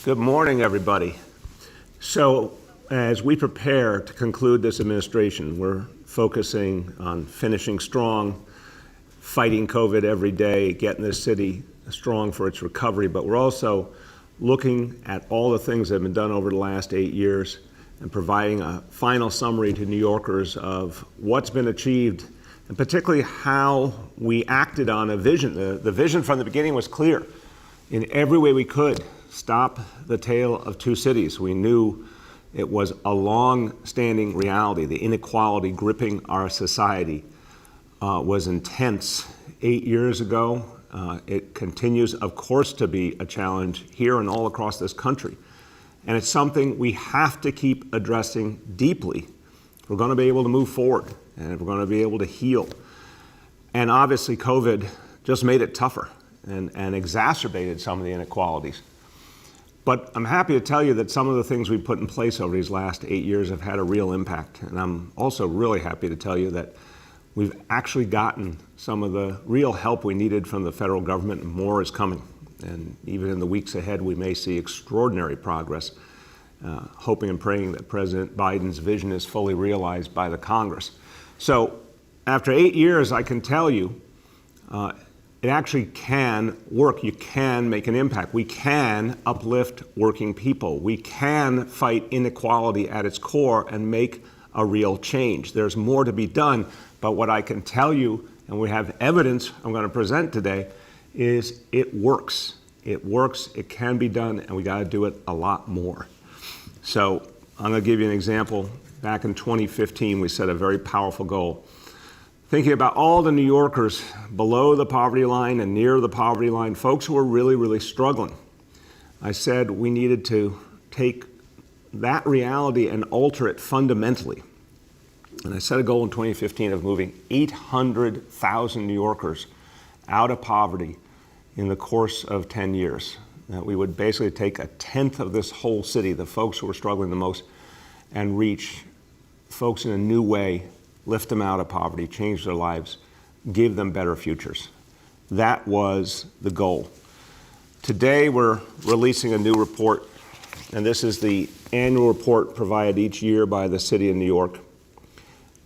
Good morning, everybody. So, as we prepare to conclude this administration, we're focusing on finishing strong, fighting COVID every day, getting this city strong for its recovery, but we're also looking at all the things that have been done over the last 8 years and providing a final summary to New Yorkers of what's been achieved and particularly how we acted on a vision. The vision from the beginning was clear. In every way we could, stop the tale of two cities. We knew it was a long-standing reality. The inequality gripping our society was intense 8 years ago. It continues, of course, to be a challenge here and all across this country. And it's something we have to keep addressing deeply if we're going to be able to move forward and if we're going to be able to heal. And obviously, COVID just made it tougher and exacerbated some of the inequalities. But I'm happy to tell you that some of the things we've put in place over these last 8 years have had a real impact. And I'm also really happy to tell you that we've actually gotten some of the real help we needed from the federal government, and more is coming. And even in the weeks ahead, we may see extraordinary progress, hoping and praying that President Biden's vision is fully realized by the Congress. So after 8 years, I can tell you, it actually can work. You can make an impact. We can uplift working people. We can fight inequality at its core and make a real change. There's more to be done, but what I can tell you, and we have evidence I'm going to present today, is it works. It works, it can be done, and we got to do it a lot more. So I'm going to give you an example. Back in 2015, we set a very powerful goal. Thinking about all the New Yorkers below the poverty line and near the poverty line, folks who were really, really struggling. I said we needed to take that reality and alter it fundamentally. And I set a goal in 2015 of moving 800,000 New Yorkers out of poverty in the course of 10 years. That we would basically take a tenth of this whole city, the folks who were struggling the most, and reach folks in a new way, lift them out of poverty, change their lives, give them better futures. That was the goal. Today, we're releasing a new report, and this is the annual report provided each year by the City of New York.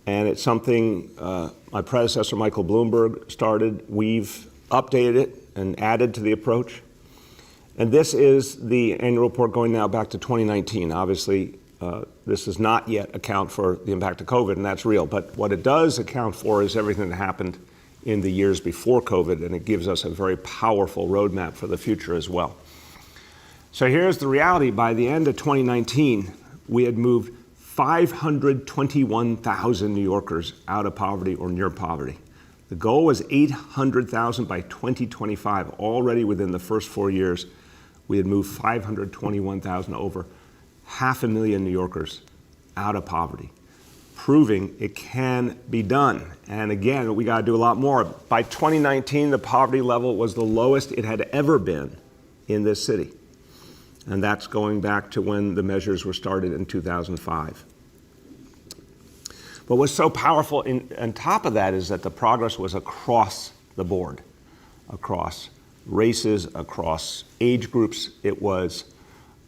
And it's something my predecessor, Michael Bloomberg, started. We've updated it and added to the approach. And this is the annual report going now back to 2019. Obviously, this does not yet account for the impact of COVID, and that's real. But what it does account for is everything that happened in the years before COVID, and it gives us a very powerful roadmap for the future as well. So here's the reality. By the end of 2019, we had moved 521,000 New Yorkers out of poverty or near poverty. The goal was 800,000 by 2025. Already within the first 4 years, we had moved 521,000, over 500,000 New Yorkers out of poverty, proving it can be done. And again, we got to do a lot more. By 2019, the poverty level was the lowest it had ever been in this city. And that's going back to when the measures were started in 2005. But what's so powerful on top of that is that the progress was across the board, across races, across age groups. It was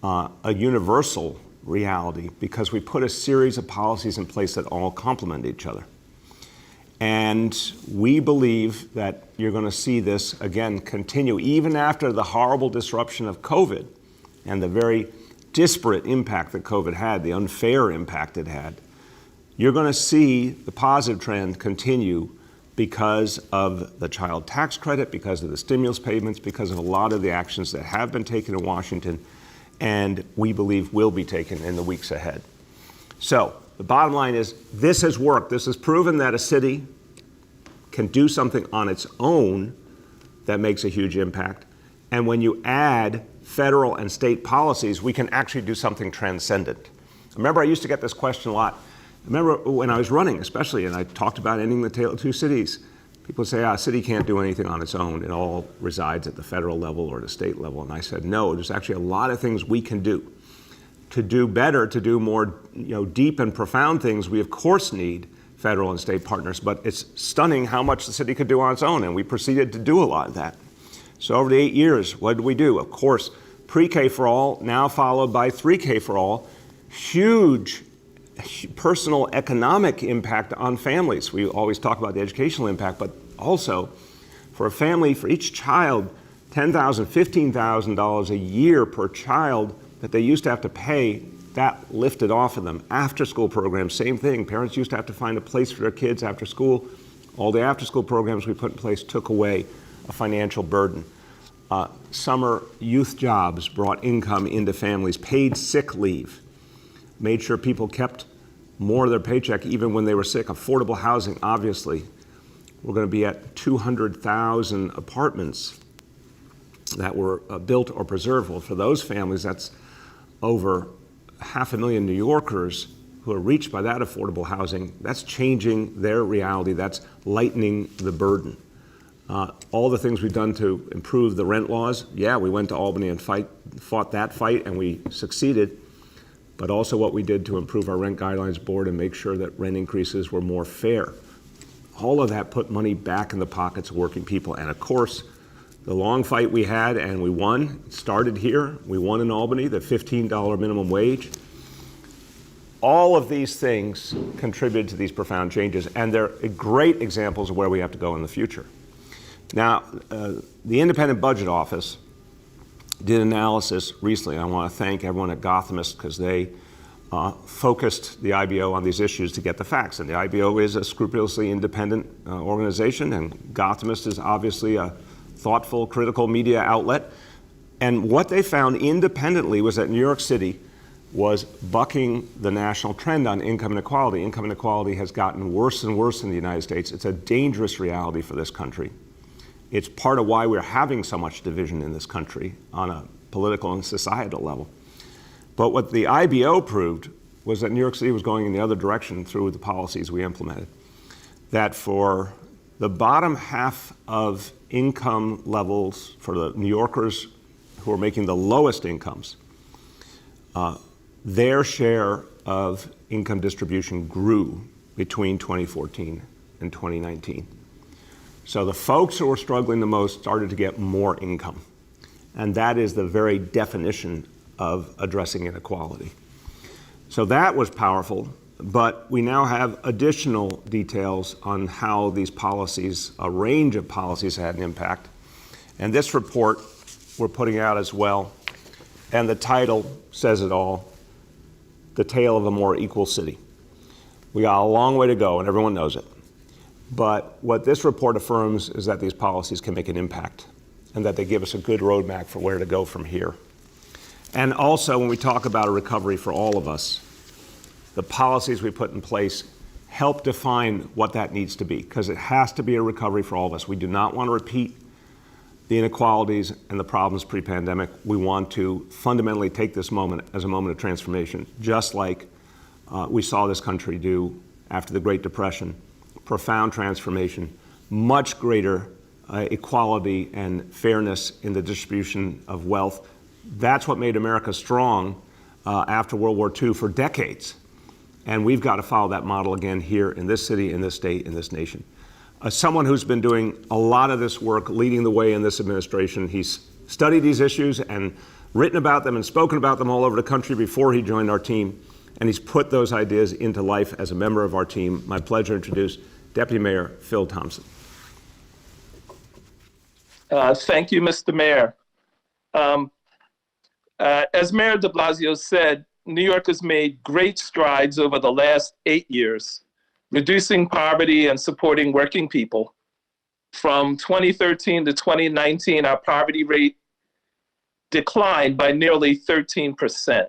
a universal reality because we put a series of policies in place that all complement each other. And we believe that you're going to see this, again, continue even after the horrible disruption of COVID and the very disparate impact that COVID had, the unfair impact it had. You're going to see the positive trend continue because of the child tax credit, because of the stimulus payments, because of a lot of the actions that have been taken in Washington and we believe will be taken in the weeks ahead. So the bottom line is this has worked. This has proven that a city can do something on its own that makes a huge impact. And when you add federal and state policies, we can actually do something transcendent. Remember, I used to get this question a lot. I remember when I was running, especially, and I talked about ending the tale of two cities. People say, a city can't do anything on its own. It all resides at the federal level or the state level. And I said, no, there's actually a lot of things we can do. To do better, to do more deep and profound things, we of course need federal and state partners, but it's stunning how much the city could do on its own, and we proceeded to do a lot of that. So over the 8 years, what did we do? Of course, pre-K for all, now followed by 3K for all. Huge personal economic impact on families. We always talk about the educational impact, but also for a family, for each child, $10,000, $15,000 a year per child that they used to have to pay, that lifted off of them. After-school programs, same thing. Parents used to have to find a place for their kids after school. All the after-school programs we put in place took away a financial burden. Summer youth jobs brought income into families, paid sick leave, made sure people kept more of their paycheck even when they were sick. Affordable housing, obviously. We're going to be at 200,000 apartments that were built or preserved. Well, for those families, that's over 500,000 New Yorkers who are reached by that affordable housing. That's changing their reality. That's lightening the burden. All the things we've done to improve the rent laws, yeah, we went to Albany and fought that fight, and we succeeded. But also what we did to improve our rent guidelines board and make sure that rent increases were more fair. All of that put money back in the pockets of working people. And of course, the long fight we had, and we won, started here. We won in Albany, the $15 minimum wage. All of these things contributed to these profound changes, and they're great examples of where we have to go in the future. Now, the Independent Budget Office did analysis recently. I want to thank everyone at Gothamist because they focused the IBO on these issues to get the facts. And the IBO is a scrupulously independent organization, and Gothamist is obviously a thoughtful, critical media outlet. And what they found independently was that New York City was bucking the national trend on income inequality. Income inequality has gotten worse and worse in the United States. It's a dangerous reality for this country. It's part of why we're having so much division in this country on a political and societal level. But what the IBO proved was that New York City was going in the other direction through the policies we implemented. That for the bottom half of income levels, for the New Yorkers who are making the lowest incomes, their share of income distribution grew between 2014 and 2019. So the folks who were struggling the most started to get more income. And that is the very definition of addressing inequality. So that was powerful, but we now have additional details on how these policies, a range of policies, had an impact. And this report we're putting out as well, and the title says it all, The Tale of a More Equal City. We got a long way to go, and everyone knows it. But what this report affirms is that these policies can make an impact and that they give us a good roadmap for where to go from here. And also, when we talk about a recovery for all of us, the policies we put in place help define what that needs to be, because it has to be a recovery for all of us. We do not want to repeat the inequalities and the problems pre-pandemic. We want to fundamentally take this moment as a moment of transformation, just like we saw this country do after the Great Depression. Profound transformation, much greater equality and fairness in the distribution of wealth. That's what made America strong after World War II for decades. And we've got to follow that model again here in this city, in this state, in this nation. Someone who's been doing a lot of this work, leading the way in this administration, he's studied these issues and written about them and spoken about them all over the country before he joined our team. And he's put those ideas into life as a member of our team. My pleasure to introduce Deputy Mayor Phil Thompson. Thank you, Mr. Mayor. As Mayor de Blasio said, New York has made great strides over the last 8 years, reducing poverty and supporting working people. From 2013 to 2019, our poverty rate declined by nearly 13%.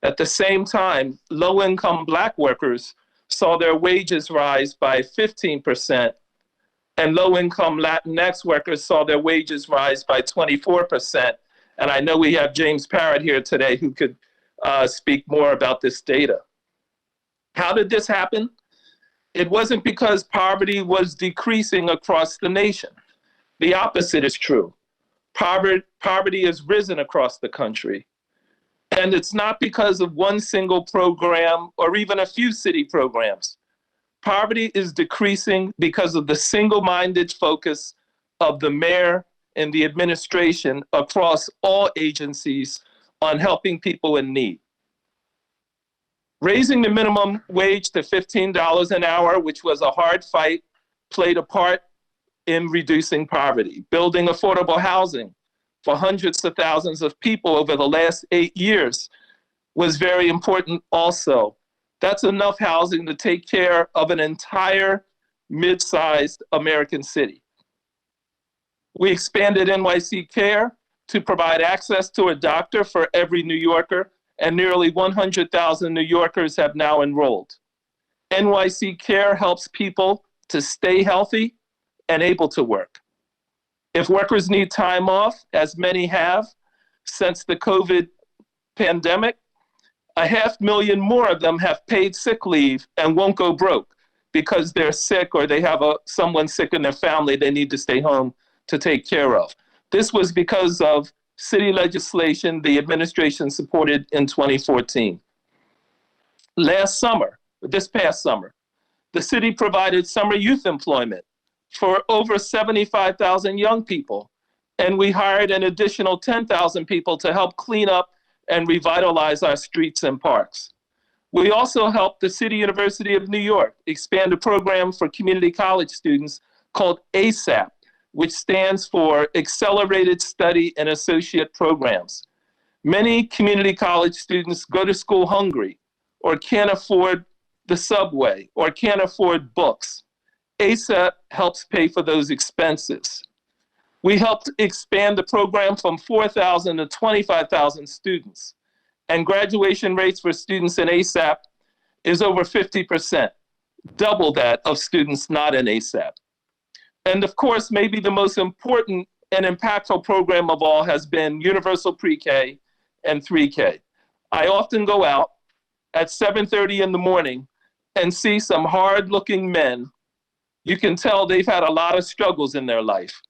At the same time, low-income Black workers saw their wages rise by 15%, and low-income Latinx workers saw their wages rise by 24%. And I know we have James Parrott here today who could speak more about this data. How did this happen? It wasn't because poverty was decreasing across the nation. The opposite is true. Poverty has risen across the country. And it's not because of one single program or even a few city programs. Poverty is decreasing because of the single-minded focus of the mayor in the administration across all agencies on helping people in need. Raising the minimum wage to $15 an hour, which was a hard fight, played a part in reducing poverty. Building affordable housing for hundreds of thousands of people over the last 8 years was very important also. That's enough housing to take care of an entire mid-sized American city. We expanded NYC Care to provide access to a doctor for every New Yorker, and nearly 100,000 New Yorkers have now enrolled. NYC Care helps people to stay healthy and able to work. If workers need time off, as many have since the COVID pandemic, 500,000 more of them have paid sick leave and won't go broke because they're sick or they have someone sick in their family they need to stay home to take care of. This was because of city legislation the administration supported in 2014. This past summer, the city provided summer youth employment for over 75,000 young people, and we hired an additional 10,000 people to help clean up and revitalize our streets and parks. We also helped the City University of New York expand a program for community college students called ASAP, which stands for Accelerated Study and Associate Programs. Many community college students go to school hungry or can't afford the subway or can't afford books. ASAP helps pay for those expenses. We helped expand the program from 4,000 to 25,000 students, and graduation rates for students in ASAP is over 50%, double that of students not in ASAP. And of course, maybe the most important and impactful program of all has been universal pre-K and 3K. I often go out at 7:30 in the morning and see some hard-looking men. You can tell they've had a lot of struggles in their life,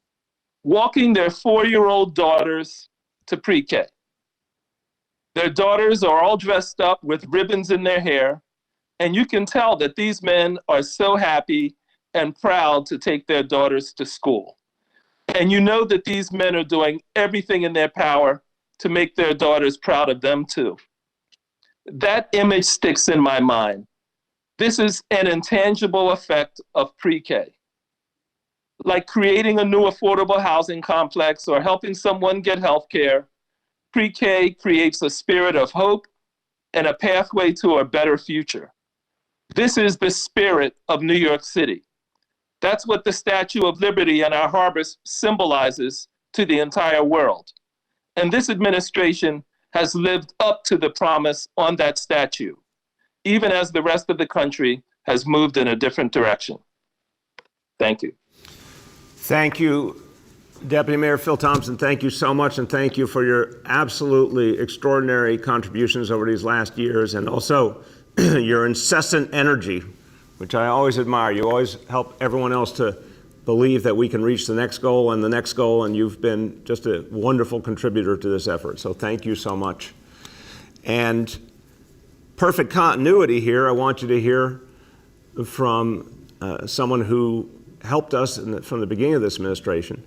walking their 4-year-old daughters to pre-K. Their daughters are all dressed up with ribbons in their hair, and you can tell that these men are so happy and proud to take their daughters to school. And you know that these men are doing everything in their power to make their daughters proud of them too. That image sticks in my mind. This is an intangible effect of pre-K. Like creating a new affordable housing complex or helping someone get health care, pre-K creates a spirit of hope and a pathway to a better future. This is the spirit of New York City. That's what the Statue of Liberty in our harbors symbolizes to the entire world. And this administration has lived up to the promise on that statue, even as the rest of the country has moved in a different direction. Thank you. Thank you, Deputy Mayor Phil Thompson. Thank you so much, and thank you for your absolutely extraordinary contributions over these last years, and also your incessant energy, which I always admire. You always help everyone else to believe that we can reach the next goal and the next goal, and you've been just a wonderful contributor to this effort. So thank you so much. And perfect continuity here, I want you to hear from someone who helped us from the beginning of this administration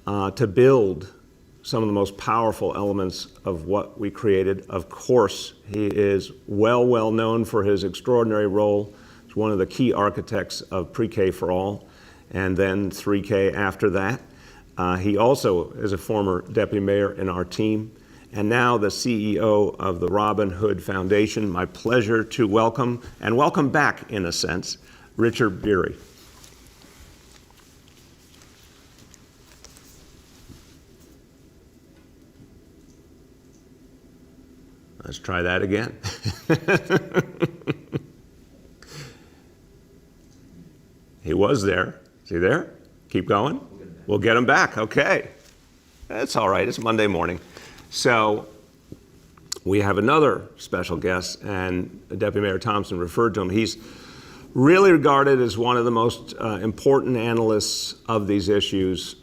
to build some of the most powerful elements of what we created. Of course, he is well known for his extraordinary role as one of the key architects of Pre-K for All, and then 3K after that. He also is a former deputy mayor in our team, and now the CEO of the Robin Hood Foundation. My pleasure to welcome, and welcome back in a sense, Richard Beery. Let's try that again. He was there. Is he there? Keep going. We'll get him back. Okay. That's all right. It's Monday morning. So we have another special guest, and Deputy Mayor Thompson referred to him. He's really regarded as one of the most important analysts of these issues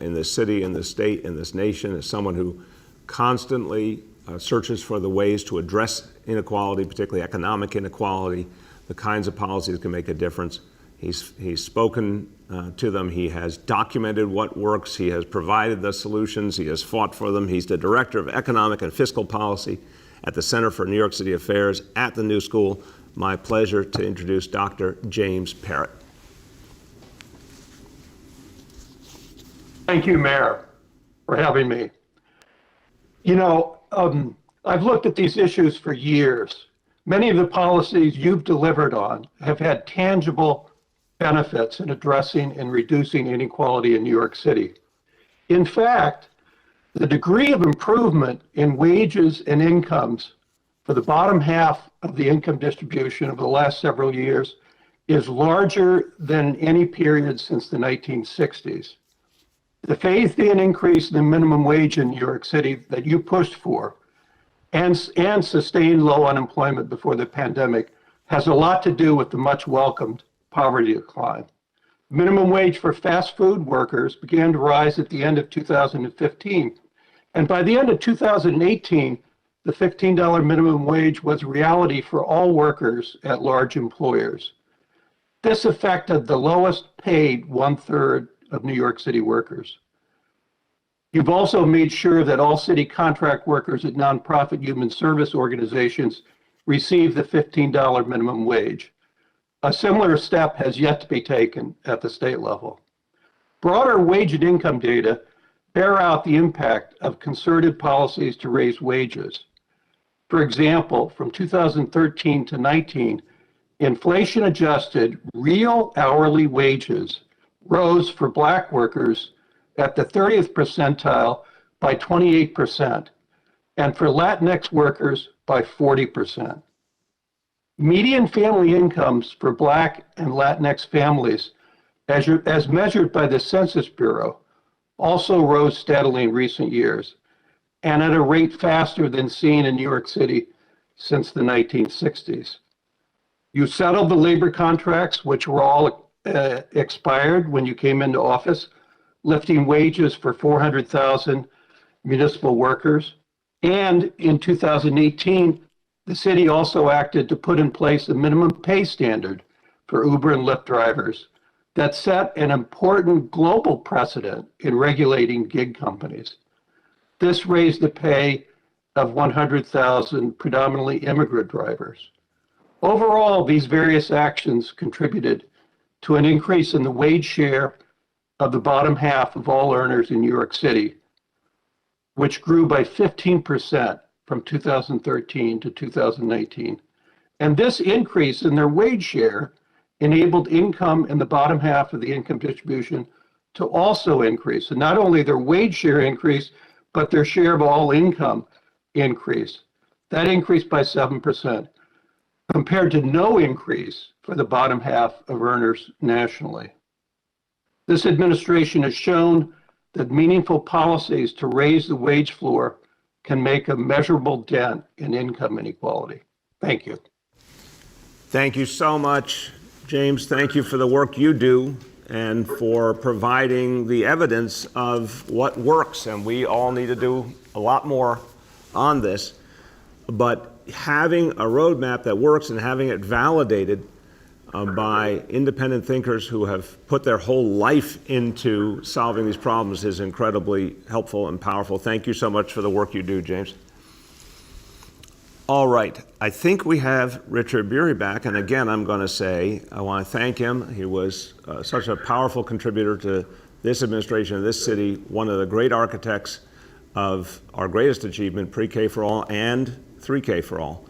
in this city, in this state, in this nation, as someone who constantly searches for the ways to address inequality, particularly economic inequality, the kinds of policies that can make a difference. He's spoken to them. He has documented what works. He has provided the solutions. He has fought for them. He's the Director of Economic and Fiscal Policy at the Center for New York City Affairs at the New School. My pleasure to introduce Dr. James Parrott. Thank you, Mayor, for having me. You know, I've looked at these issues for years. Many of the policies you've delivered on have had tangible benefits in addressing and reducing inequality in New York City. In fact, the degree of improvement in wages and incomes for the bottom half of the income distribution over the last several years is larger than any period since the 1960s. The phased-in increase in the minimum wage in New York City that you pushed for and sustained low unemployment before the pandemic has a lot to do with the much welcomed poverty decline. Minimum wage for fast food workers began to rise at the end of 2015. And by the end of 2018, the $15 minimum wage was reality for all workers at large employers. This affected the lowest paid 1/3 of New York City workers. You've also made sure that all city contract workers at nonprofit human service organizations receive the $15 minimum wage. A similar step has yet to be taken at the state level. Broader wage and income data bear out the impact of concerted policies to raise wages. For example, from 2013 to 19, inflation-adjusted real hourly wages rose for Black workers at the 30th percentile by 28%, and for Latinx workers by 40%. Median family incomes for Black and Latinx families, as measured by the Census Bureau, also rose steadily in recent years, and at a rate faster than seen in New York City since the 1960s. You settled the labor contracts, which were all expired when you came into office, lifting wages for 400,000 municipal workers. And in 2018, the city also acted to put in place a minimum pay standard for Uber and Lyft drivers that set an important global precedent in regulating gig companies. This raised the pay of 100,000 predominantly immigrant drivers. Overall, these various actions contributed to an increase in the wage share of the bottom half of all earners in New York City, which grew by 15% from 2013 to 2019. And this increase in their wage share enabled income in the bottom half of the income distribution to also increase. And not only their wage share increased, but their share of all income increased. That increased by 7%, compared to no increase for the bottom half of earners nationally. This administration has shown that meaningful policies to raise the wage floor can make a measurable dent in income inequality. Thank you. Thank you so much, James. Thank you for the work you do and for providing the evidence of what works. And we all need to do a lot more on this. But having a roadmap that works and having it validated by independent thinkers who have put their whole life into solving these problems is incredibly helpful and powerful. Thank you so much for the work you do, James. All right, I think we have Richard Bury back, and again, I'm going to say I want to thank him. He was such a powerful contributor to this administration of this city, one of the great architects of our greatest achievement, pre-K for all and 3K for all.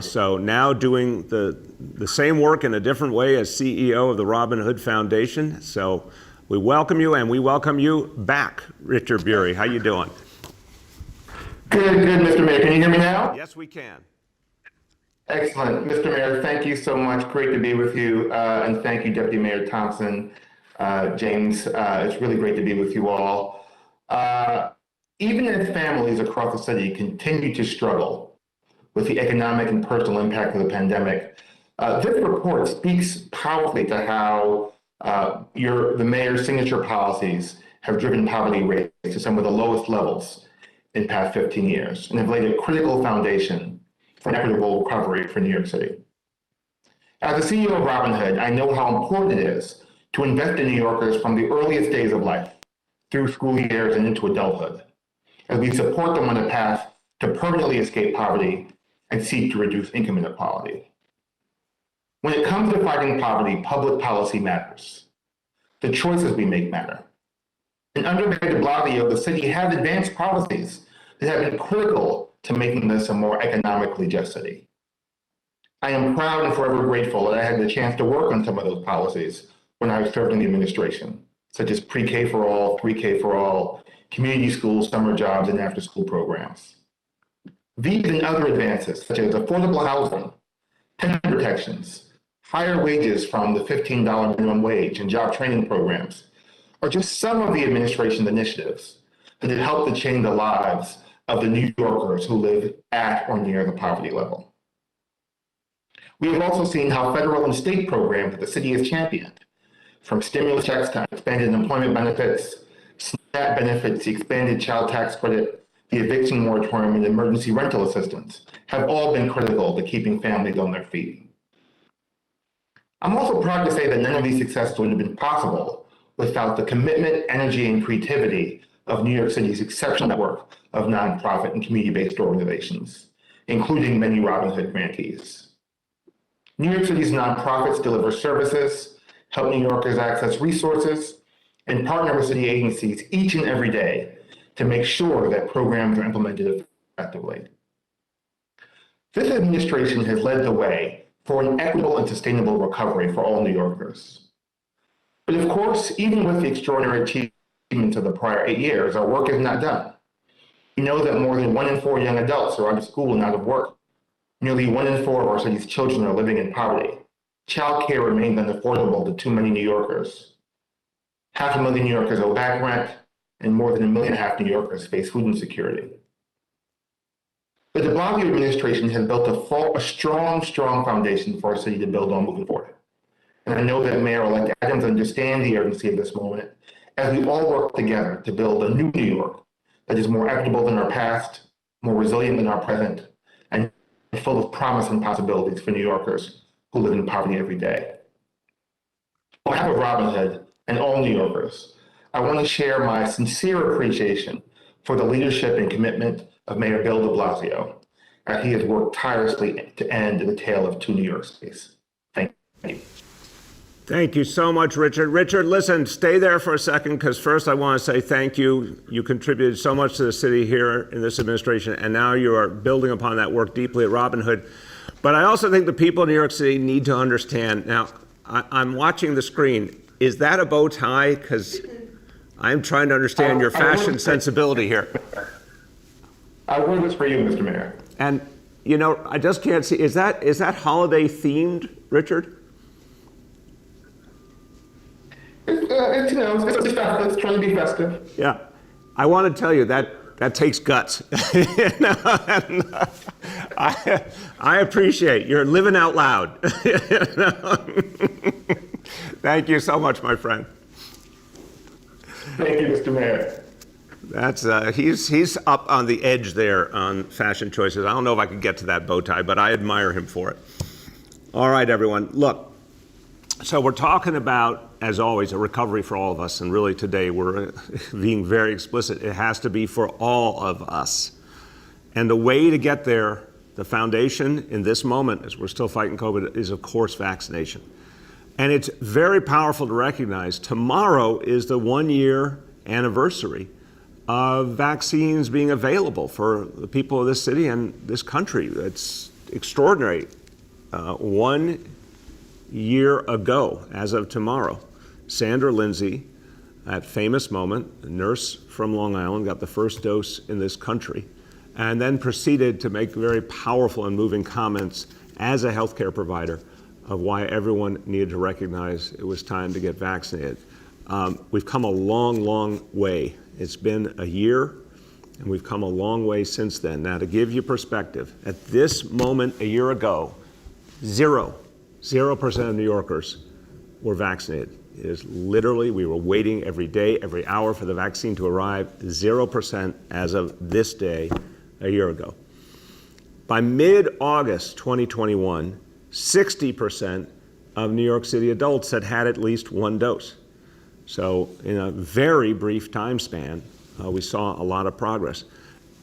So now doing the same work in a different way as CEO of the Robin Hood Foundation. So we welcome you, and we welcome you back, Richard Bury. How you doing? Good, Mr. Mayor. Can you hear me now? Yes, we can. Excellent. Mr. Mayor, thank you so much. Great to be with you. And thank you, Deputy Mayor Thompson, James. It's really great to be with you all. Even as families across the city continue to struggle with the economic and personal impact of the pandemic, this report speaks powerfully to how the mayor's signature policies have driven poverty rates to some of the lowest levels in the past 15 years and have laid a critical foundation for an equitable recovery for New York City. As a CEO of Robinhood, I know how important it is to invest in New Yorkers from the earliest days of life, through school years and into adulthood, as we support them on a path to permanently escape poverty and seek to reduce income inequality. When it comes to fighting poverty, public policy matters. The choices we make matter. And under Mayor de Blasio, the city has advanced policies that have been critical to making this a more economically just city. I am proud and forever grateful that I had the chance to work on some of those policies when I served in the administration, such as pre-K for all, 3K for all, community schools, summer jobs, and after-school programs. These and other advances, such as affordable housing, tenant protections, higher wages from the $15 minimum wage and job training programs, are just some of the administration's initiatives that have helped to change the lives of the New Yorkers who live at or near the poverty level. We have also seen how federal and state programs that the city has championed, from stimulus checks to expanded employment benefits, SNAP benefits, the expanded child tax credit, the eviction moratorium, and emergency rental assistance, have all been critical to keeping families on their feet. I'm also proud to say that none of these successes would have been possible without the commitment, energy, and creativity of New York City's exceptional network of nonprofit and community-based organizations, including many Robinhood grantees. New York City's nonprofits deliver services, help New Yorkers access resources, and partner with city agencies each and every day to make sure that programs are implemented effectively. This administration has led the way for an equitable and sustainable recovery for all New Yorkers. But of course, even with the extraordinary achievements of the prior 8 years, our work is not done. We know that more than 1 in 4 young adults are out of school and out of work. Nearly 1 in 4 of our city's children are living in poverty. Child care remains unaffordable to too many New Yorkers. 500,000 New Yorkers owe back rent, and more than 1.5 million New Yorkers face food insecurity. The de Blasio administration has built a strong foundation for our city to build on moving forward. And I know that Mayor-elect Adams understands the urgency of this moment as we all work together to build a new New York that is more equitable than our past, more resilient than our present, and full of promise and possibilities for New Yorkers who live in poverty every day. On behalf of Robinhood and all New Yorkers, I want to share my sincere appreciation for the leadership and commitment of Mayor Bill de Blasio, as he has worked tirelessly to end the tale of 2 New York cities. Thank you. Thank you so much, Richard. Richard, listen, stay there for a second, because first I want to say thank you. You contributed so much to the city here in this administration, and now you are building upon that work deeply at Robinhood. But I also think the people in New York City need to understand. Now, I'm watching the screen. Is that a bow tie? Because I'm trying to understand your fashion sensibility here. I wore this for you, Mr. Mayor. And, you know, I just can't see. Is that holiday themed, Richard? It's, it's trying to be festive. Yeah. I want to tell you that takes guts. I appreciate you're living out loud. Thank you so much, my friend. Thank you, Mr. Mayor. That's he's up on the edge there on fashion choices. I don't know if I could get to that bow tie, but I admire him for it. All right, everyone. Look, so we're talking about, as always, a recovery for all of us, and really today we're being very explicit. It has to be for all of us. And the way to get there, the foundation in this moment, as we're still fighting COVID, is of course vaccination. And it's very powerful to recognize tomorrow is the 1-year anniversary of vaccines being available for the people of this city and this country. It's extraordinary. 1 year ago, as of tomorrow, Sandra Lindsay, that famous moment, a nurse from Long Island, got the first dose in this country, and then proceeded to make very powerful and moving comments as a healthcare provider of why everyone needed to recognize it was time to get vaccinated. We've come a long way. It's been a year, and we've come a long way since then. Now, to give you perspective, at this moment a year ago, 0% of New Yorkers were vaccinated. It is literally, we were waiting every day, every hour for the vaccine to arrive, 0% as of this day a year ago. By mid-August 2021, 60% of New York City adults had had at least one dose. So in a very brief time span, we saw a lot of progress.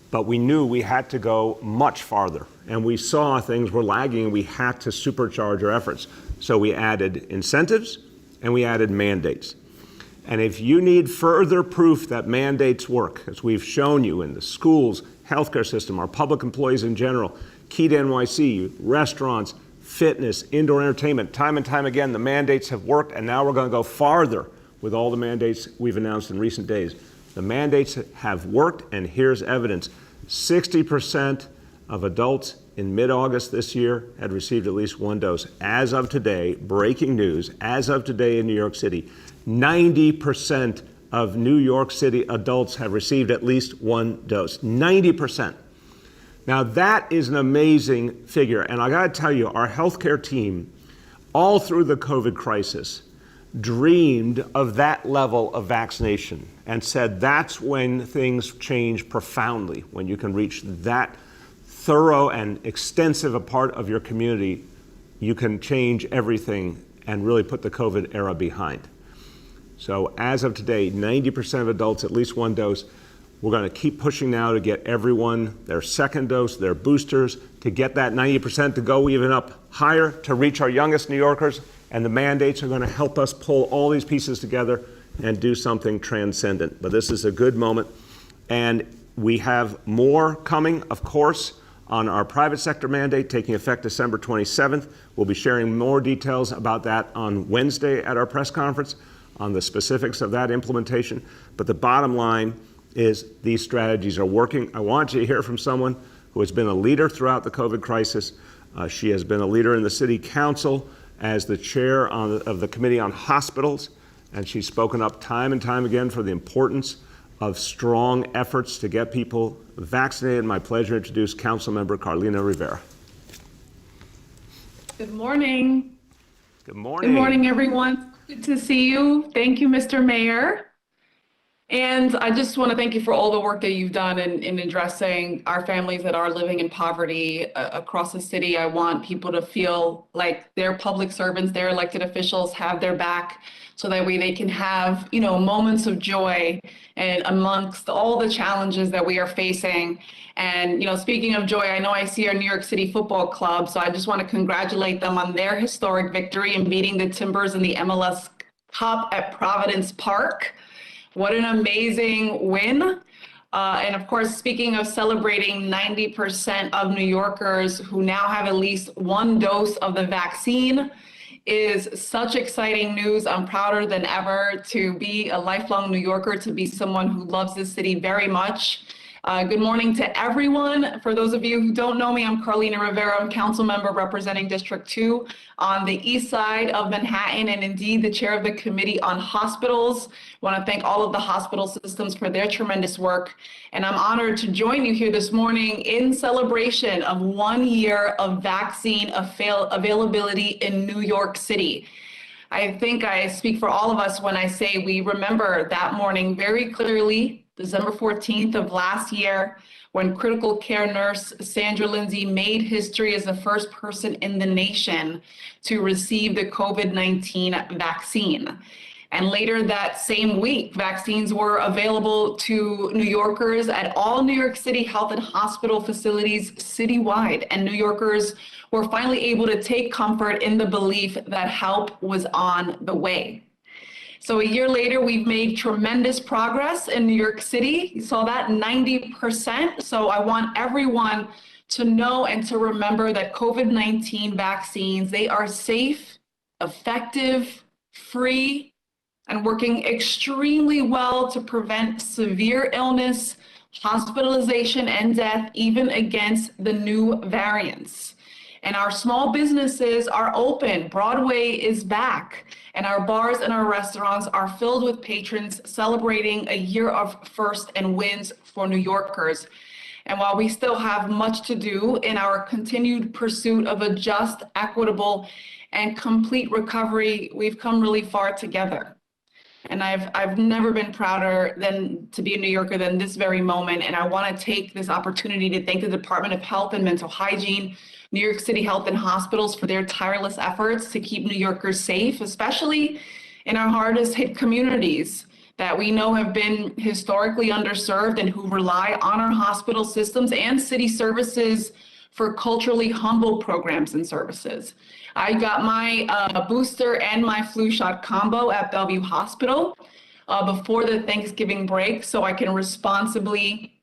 But we knew we had to go much farther. And we saw things were lagging and we had to supercharge our efforts. So we added incentives and we added mandates. And if you need further proof that mandates work, as we've shown you in the schools, healthcare system, our public employees in general, Key to NYC, restaurants, fitness, indoor entertainment, time and time again, the mandates have worked, and now we're going to go farther with all the mandates we've announced in recent days. The mandates have worked, and here's evidence. 60% of adults in mid-August this year had received at least one dose. As of today, breaking news, as of today in New York City, 90% of New York City adults have received at least one dose. 90%. Now that is an amazing figure, and I gotta tell you, our healthcare team, all through the COVID crisis, dreamed of that level of vaccination and said that's when things change profoundly, when you can reach that thorough and extensive a part of your community, you can change everything and really put the COVID era behind. So as of today, 90% of adults at least one dose. We're going to keep pushing now to get everyone their second dose, their boosters, to get that 90% to go even up higher, to reach our youngest New Yorkers, and the mandates are going to help us pull all these pieces together and do something transcendent. But this is a good moment, and we have more coming, of course, on our private sector mandate taking effect December 27th. We'll be sharing more details about that on Wednesday at our press conference on the specifics of that implementation. But the bottom line is these strategies are working. I want you to hear from someone who has been a leader throughout the COVID crisis. She has been a leader in the city council as the chair of the Committee on Hospitals, and she's spoken up time and time again for the importance of strong efforts to get people vaccinated. My pleasure to introduce Councilmember Carlino Rivera. Good morning. Good morning. Good morning, everyone. Good to see you. Thank you, Mr. Mayor. And I just want to thank you for all the work that you've done in addressing our families that are living in poverty across the city. I want people to feel like their public servants, their elected officials have their back, so that way they can have, moments of joy and amongst all the challenges that we are facing. And, speaking of joy, I know I see our New York City Football Club, so I just want to congratulate them on their historic victory in beating the Timbers in the MLS Cup at Providence Park. What an amazing win. And of course, speaking of celebrating 90% of New Yorkers who now have at least one dose of the vaccine is such exciting news. I'm prouder than ever to be a lifelong New Yorker, to be someone who loves this city very much. Good morning to everyone. For those of you who don't know me, I'm Carlino Rivera. I'm council member representing District 2 on the east side of Manhattan, and indeed the chair of the Committee on Hospitals. I want to thank all of the hospital systems for their tremendous work. And I'm honored to join you here this morning in celebration of 1 year of vaccine availability in New York City. I think I speak for all of us when I say we remember that morning very clearly, December 14th of last year, when critical care nurse Sandra Lindsay made history as the first person in the nation to receive the COVID-19 vaccine. And later that same week, vaccines were available to New Yorkers at all New York City health and hospital facilities citywide. And New Yorkers were finally able to take comfort in the belief that help was on the way. So a year later, we've made tremendous progress in New York City. You saw that 90%. So I want everyone to know and to remember that COVID-19 vaccines, they are safe, effective, free, and working extremely well to prevent severe illness, hospitalization, and death, even against the new variants. And our small businesses are open. Broadway is back. And our bars and our restaurants are filled with patrons celebrating a year of firsts and wins for New Yorkers. And while we still have much to do in our continued pursuit of a just, equitable, and complete recovery, we've come really far together. And I've never been prouder than to be a New Yorker than this very moment. And I want to take this opportunity to thank the Department of Health and Mental Hygiene, New York City Health and Hospitals for their tireless efforts to keep New Yorkers safe, especially in our hardest hit communities that we know have been historically underserved and who rely on our hospital systems and city services for culturally humble programs and services. I got my booster and my flu shot combo at Bellevue Hospital before the Thanksgiving break, so I can responsibly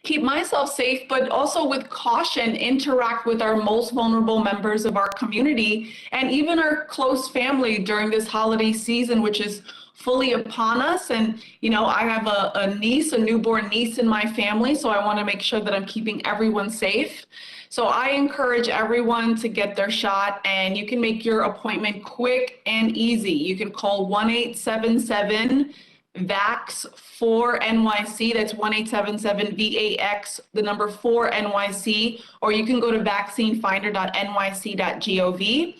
keep myself safe, but also with caution, interact with our most vulnerable members of our community and even our close family during this holiday season, which is fully upon us. And, you know, I have a niece, a newborn niece in my family, so I want to make sure that I'm keeping everyone safe. So I encourage everyone to get their shot, and you can make your appointment quick and easy. You can call 1-877-VAX4NYC. That's 1-877-VAX, the number 4NYC, or you can go to vaccinefinder.nyc.gov.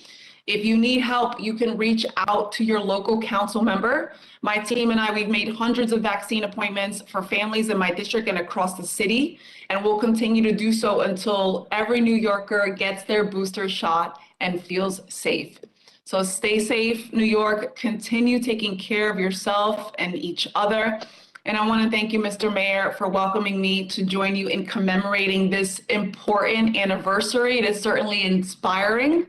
If you need help, you can reach out to your local council member. My team and I, we've made hundreds of vaccine appointments for families in my district and across the city, and we'll continue to do so until every New Yorker gets their booster shot and feels safe. So stay safe, New York. Continue taking care of yourself and each other. And I want to thank you, Mr. Mayor, for welcoming me to join you in commemorating this important anniversary. It is certainly inspiring.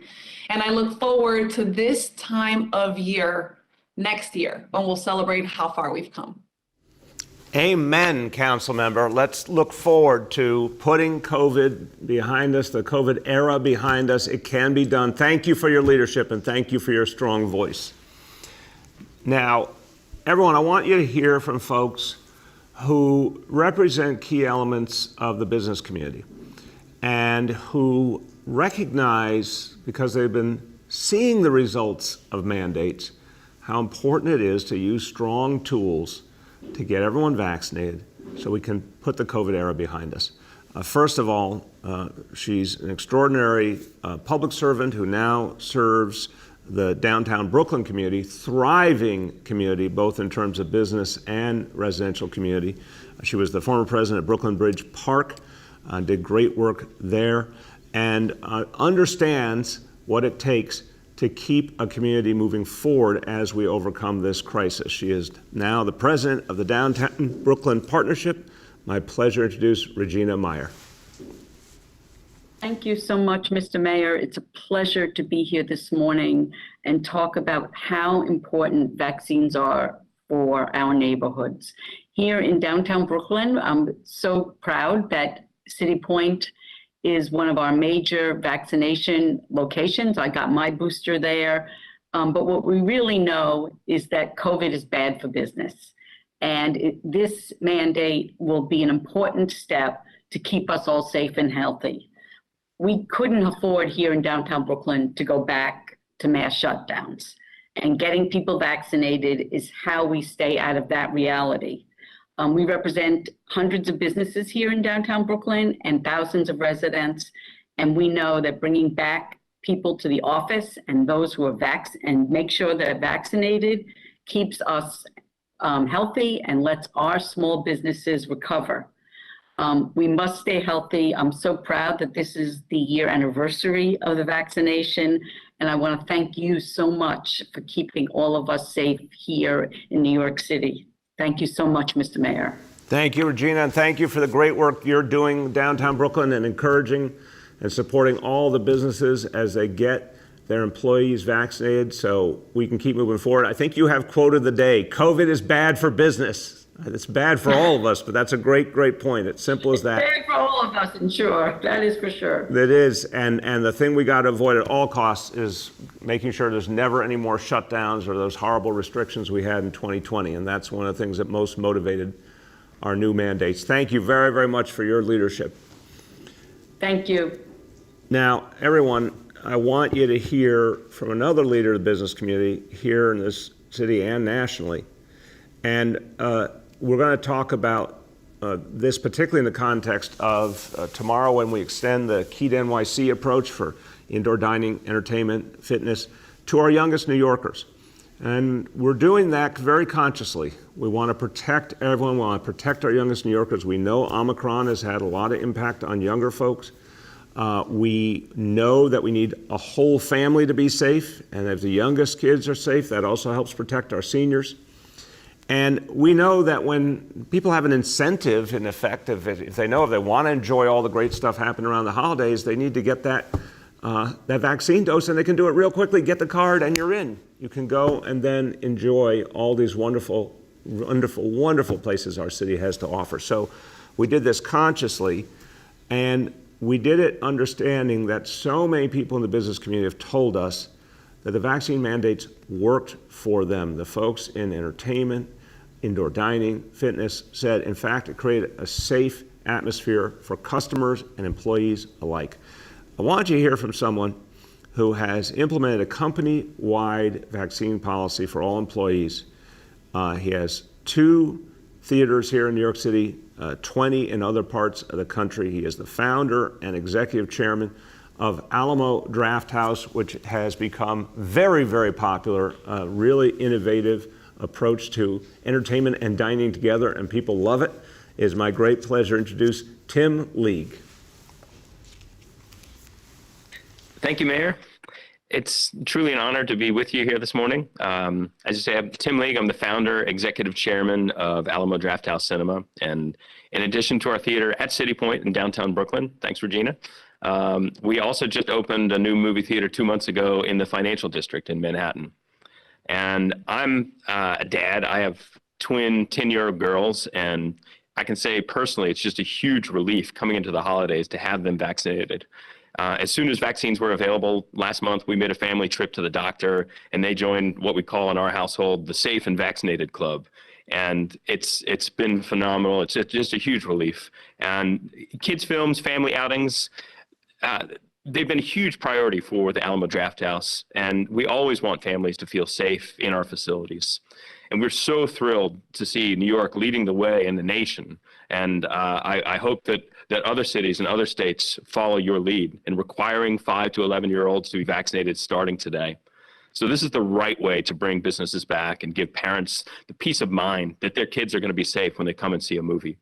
And I look forward to this time of year next year when we'll celebrate how far we've come. Amen, council member. Let's look forward to putting COVID behind us, the COVID era behind us. It can be done. Thank you for your leadership and thank you for your strong voice. Now, everyone, I want you to hear from folks who represent key elements of the business community and who recognize, because they've been seeing the results of mandates, how important it is to use strong tools to get everyone vaccinated so we can put the COVID era behind us. First of all, she's an extraordinary public servant who now serves the downtown Brooklyn community, thriving community, both in terms of business and residential community. She was the former president of Brooklyn Bridge Park, did great work there, and understands what it takes to keep a community moving forward as we overcome this crisis. She is now the president of the Downtown Brooklyn Partnership. My pleasure to introduce Regina Meyer. Thank you so much, Mr. Mayor. It's a pleasure to be here this morning and talk about how important vaccines are for our neighborhoods. Here in downtown Brooklyn, I'm so proud that City Point is one of our major vaccination locations. I got my booster there. But what we really know is that COVID is bad for business. And this mandate will be an important step to keep us all safe and healthy. We couldn't afford here in downtown Brooklyn to go back to mass shutdowns. And getting people vaccinated is how we stay out of that reality. We represent hundreds of businesses here in downtown Brooklyn and thousands of residents. And we know that bringing back people to the office and those who are and make sure they're vaccinated keeps us healthy and lets our small businesses recover. We must stay healthy. I'm so proud that this is the year anniversary of the vaccination. And I want to thank you so much for keeping all of us safe here in New York City. Thank you so much, Mr. Mayor. Thank you, Regina, and thank you for the great work you're doing downtown Brooklyn and encouraging and supporting all the businesses as they get their employees vaccinated so we can keep moving forward. I think you have quote of the day: COVID is bad for business. It's bad for all of us, but that's a great, great point. It's simple as that. It's bad for all of us, and sure, that is for sure. It is, and the thing we got to avoid at all costs is making sure there's never any more shutdowns or those horrible restrictions we had in 2020, and that's one of the things that most motivated our new mandates. Thank you very, very much for your leadership. Thank you. Now, everyone, I want you to hear from another leader of the business community here in this city and nationally, and we're going to talk about this particularly in the context of tomorrow when we extend the Key to NYC approach for indoor dining, entertainment, fitness to our youngest New Yorkers. And we're doing that very consciously. We want to protect everyone. We want to protect our youngest New Yorkers. We know Omicron has had a lot of impact on younger folks. We know that we need a whole family to be safe. And if the youngest kids are safe, that also helps protect our seniors. And we know that when people have an incentive, in effect, if they know if they want to enjoy all the great stuff happening around the holidays, they need to get that vaccine dose, and they can do it real quickly. Get the card and you're in. You can go and then enjoy all these wonderful, wonderful, wonderful places our city has to offer. So we did this consciously, and we did it understanding that so many people in the business community have told us that the vaccine mandates worked for them. The folks in entertainment, indoor dining, fitness said, in fact, it created a safe atmosphere for customers and employees alike. I want you to hear from someone who has implemented a company-wide vaccine policy for all employees. He has 2 theaters here in New York City, 20 in other parts of the country. He is the founder and executive chairman of Alamo Drafthouse, which has become very, very popular, a really innovative approach to entertainment and dining together, and people love it. It is my great pleasure to introduce Tim League. Thank you, Mayor. It's truly an honor to be with you here this morning. As you say, I'm Tim League. I'm the founder, executive chairman of Alamo Drafthouse Cinema. And in addition to our theater at City Point in downtown Brooklyn, thanks, Regina, we also just opened a new movie theater 2 months ago in the financial district in Manhattan. And I'm a dad. I have twin 10-year-old girls, and I can say personally, it's just a huge relief coming into the holidays to have them vaccinated. As soon as vaccines were available last month, we made a family trip to the doctor, and they joined what we call in our household the Safe and Vaccinated Club. And it's been phenomenal. It's just a huge relief. And kids' films, family outings, they've been a huge priority for the Alamo Drafthouse. And we always want families to feel safe in our facilities. And we're so thrilled to see New York leading the way in the nation. And I hope that other cities and other states follow your lead in requiring 5 to 11-year-olds to be vaccinated starting today. So this is the right way to bring businesses back and give parents the peace of mind that their kids are going to be safe when they come and see a movie.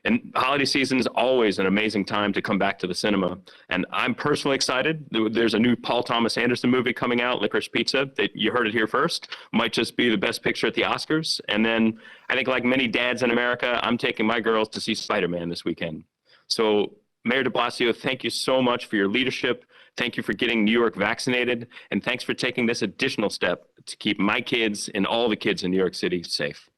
And holiday season is always an amazing time to come back to the cinema. And I'm personally excited. There's a new Paul Thomas Anderson movie coming out, Licorice Pizza, that you heard it here first. Might just be the best picture at the Oscars. And then I think like many dads in America, I'm taking my girls to see Spider-Man this weekend. So Mayor de Blasio, thank you so much for your leadership. Thank you for getting New York vaccinated. And thanks for taking this additional step to keep my kids and all the kids in New York City safe.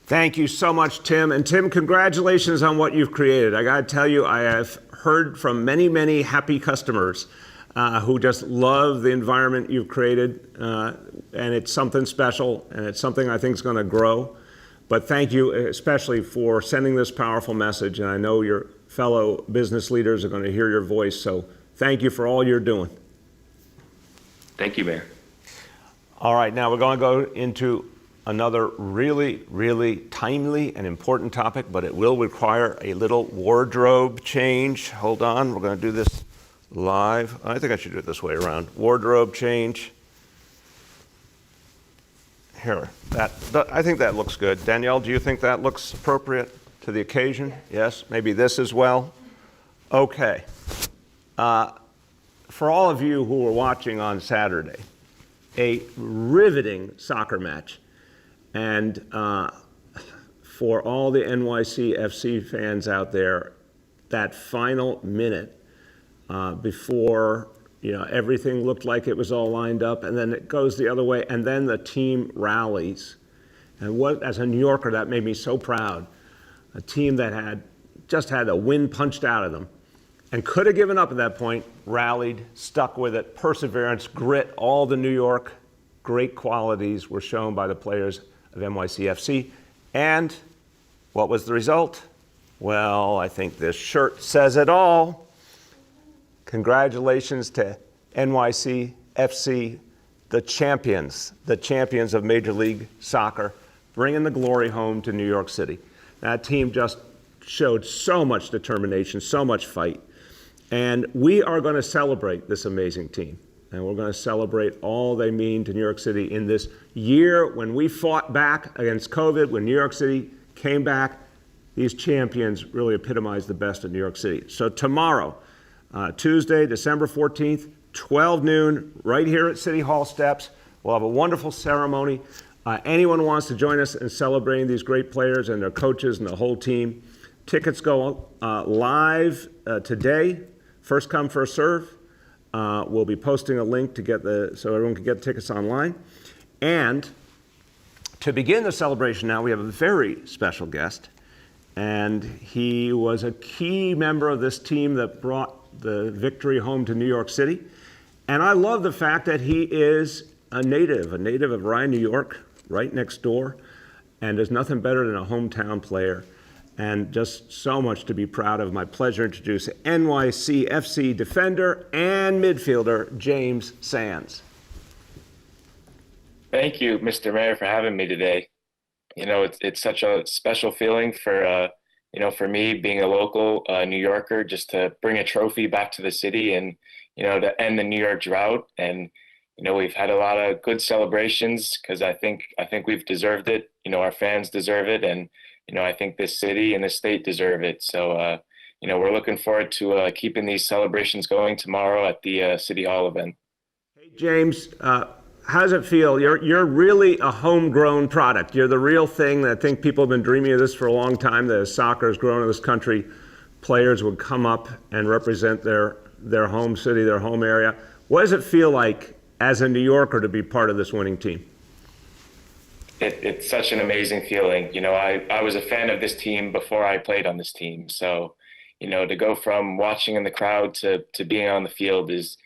Thank you so much, Tim. And Tim, congratulations on what you've created. I got to tell you, I have heard from many, many happy customers who just love the environment you've created. And it's something special, and it's something I think is going to grow. But thank you especially for sending this powerful message. And I know your fellow business leaders are going to hear your voice. So thank you for all you're doing. Thank you, Mayor. All right, now we're going to go into another really, really timely and important topic, but it will require a little wardrobe change. Hold on, we're going to do this live. I think I should do it this way around. Wardrobe change. Here, I think that looks good. Danielle, do you think that looks appropriate to the occasion? Yes, maybe this as well. Okay. For all of you who were watching on Saturday, a riveting soccer match. And for all the NYCFC fans out there, that final minute before everything looked like it was all lined up, and then it goes the other way, and then the team rallies. And as a New Yorker, that made me so proud. A team that had just had a wind punched out of them and could have given up at that point, rallied, stuck with it, perseverance, grit, all the New York great qualities were shown by the players of NYCFC. And what was the result? Well, I think this shirt says it all. Congratulations to NYCFC, the champions of Major League Soccer, bringing the glory home to New York City. That team just showed so much determination, so much fight. And we are going to celebrate this amazing team. and we're going to celebrate all they mean to New York City in this year when we fought back against COVID, when New York City came back. These champions really epitomize the best of New York City. So tomorrow, Tuesday, December 14th, 12 noon, right here at City Hall steps. We'll have a wonderful ceremony. Anyone who wants to join us in celebrating these great players and their coaches and the whole team, tickets go live today. First come, first serve. We'll be posting a link to get so everyone can get tickets online. And to begin the celebration now, we have a very special guest. And he was a key member of this team that brought the victory home to New York City. And I love the fact that he is a native of Ryan, New York, right next door. And there's nothing better than a hometown player. And just so much to be proud of. My pleasure to introduce NYCFC defender and midfielder, James Sands. Thank you, Mr. Mayor, for having me today. You know, it's such a special feeling for, for me being a local New Yorker, just to bring a trophy back to the city and, to end the New York drought. And, we've had a lot of good celebrations because I think we've deserved it. Our fans deserve it. And, I think this city and this state deserve it. So, we're looking forward to keeping these celebrations going tomorrow at the City Hall event. Hey, James, how does it feel? You're really a homegrown product. You're the real thing. I think people have been dreaming of this for a long time. That as soccer has grown in this country, players would come up and represent their home city, their home area. What does it feel like as a New Yorker to be part of this winning team? It's such an amazing feeling. I was a fan of this team before I played on this team. So, to go from watching in the crowd to being on the field is,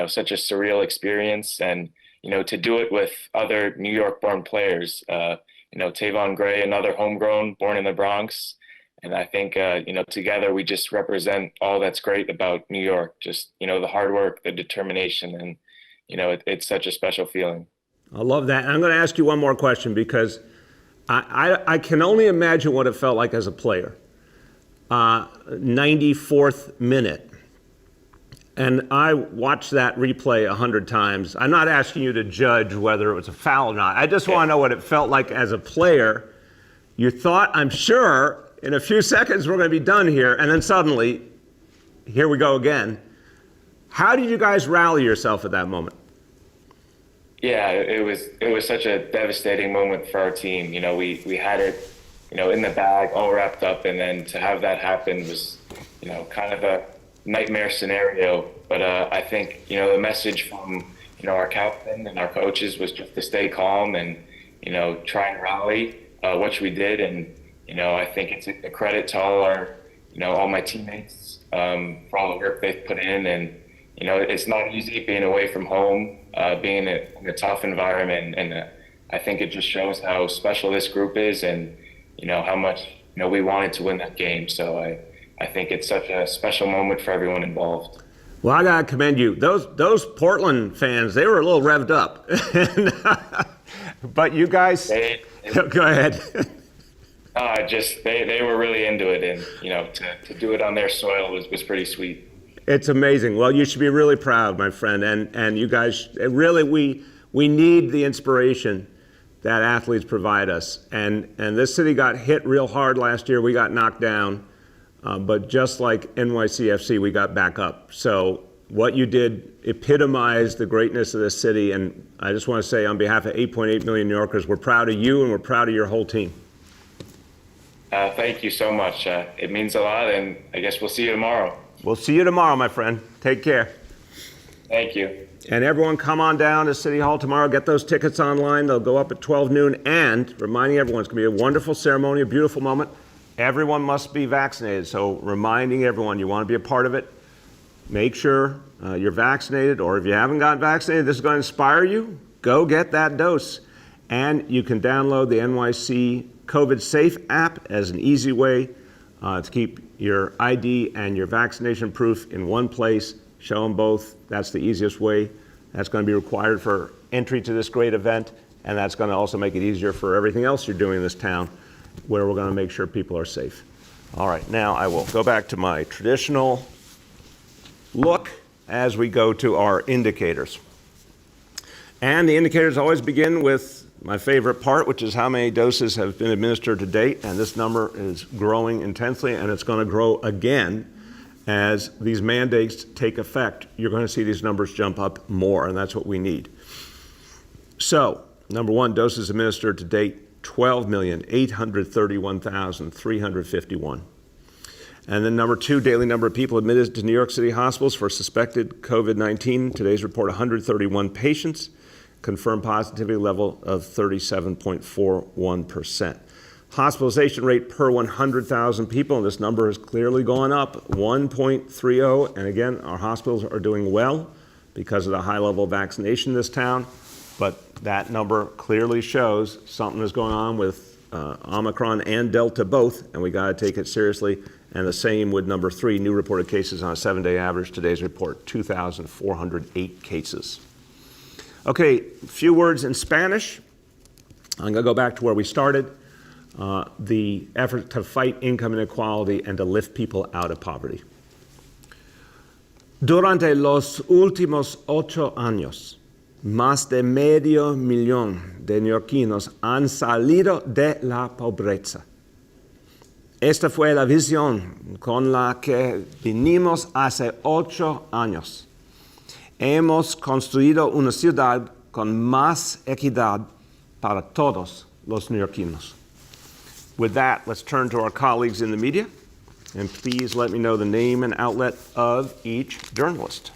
such a surreal experience. And to do it with other New York-born players, Tavon Gray, another homegrown, born in the Bronx. And I think, together we just represent all that's great about New York, just, the hard work, the determination, and, it's such a special feeling. I love that. I'm going to ask you one more question because I can only imagine what it felt like as a player. 94th minute. And I watched that replay 100 times. I'm not asking you to judge whether it was a foul or not. I just want to know what it felt like as a player. You thought, I'm sure, in a few seconds we're going to be done here, and then suddenly, here we go again. How did you guys rally yourself at that moment? Yeah, it was such a devastating moment for our team. We had it, in the bag, all wrapped up, and then to have that happen was, kind of a nightmare scenario. But I think, the message from, our captain and our coaches was just to stay calm and, try and rally, which we did. And, I think it's a credit to all our, all my teammates for all the work they've put in. And, it's not easy being away from home, being in a tough environment. And I think it just shows how special this group is and, how much, we wanted to win that game. So I think it's such a special moment for everyone involved. Well, I gotta commend you. Those Portland fans, they were a little revved up. But you guys, go ahead. They were really into it, and to do it on their soil was pretty sweet. It's amazing. Well, you should be really proud, my friend, and you guys really we need the inspiration that athletes provide us. And this city got hit real hard last year. We got knocked down. But just like NYCFC, we got back up. So what you did epitomized the greatness of this city. And I just want to say on behalf of 8.8 million New Yorkers, we're proud of you and we're proud of your whole team. Thank you so much. It means a lot, and I guess we'll see you tomorrow. We'll see you tomorrow, my friend. Take care. Thank you. And everyone come on down to City Hall tomorrow. Get those tickets online. They'll go up at 12 noon. And reminding everyone, it's going to be a wonderful ceremony, a beautiful moment. Everyone must be vaccinated. So reminding everyone, you want to be a part of it, make sure you're vaccinated. Or if you haven't gotten vaccinated, this is going to inspire you. Go get that dose. And you can download the NYC COVID Safe app as an easy way to keep your ID and your vaccination proof in one place. Show them both. That's the easiest way. That's going to be required for entry to this great event. And that's going to also make it easier for everything else you're doing in this town, where we're going to make sure people are safe. All right, now I will go back to my traditional look as we go to our indicators. And the indicators always begin with my favorite part, which is how many doses have been administered to date. And this number is growing intensely, and it's going to grow again as these mandates take effect. You're going to see these numbers jump up more, and that's what we need. So, number one, doses administered to date, 12,831,351. And then number two, daily number of people admitted to New York City hospitals for suspected COVID-19. Today's report, 131 patients. Confirmed positivity level of 37.41%. Hospitalization rate per 100,000 people, and this number has clearly gone up, 1.30. And again, our hospitals are doing well because of the high level of vaccination in this town. But that number clearly shows something is going on with Omicron and Delta both, and we got to take it seriously. And the same with number three, new reported cases on a 7-day average. Today's report, 2,408 cases. Okay, a few words in Spanish. I'm going to go back to where we started. The effort to fight income inequality and to lift people out of poverty. Durante los últimos 8 años, más de medio millón de neoyorquinos han salido de la pobreza. Esta fue la visión con la que vinimos hace 8 años. Hemos construido una ciudad con más equidad para todos los neoyorquinos. With that, let's turn to our colleagues in the media, and please let me know the name and outlet of each journalist.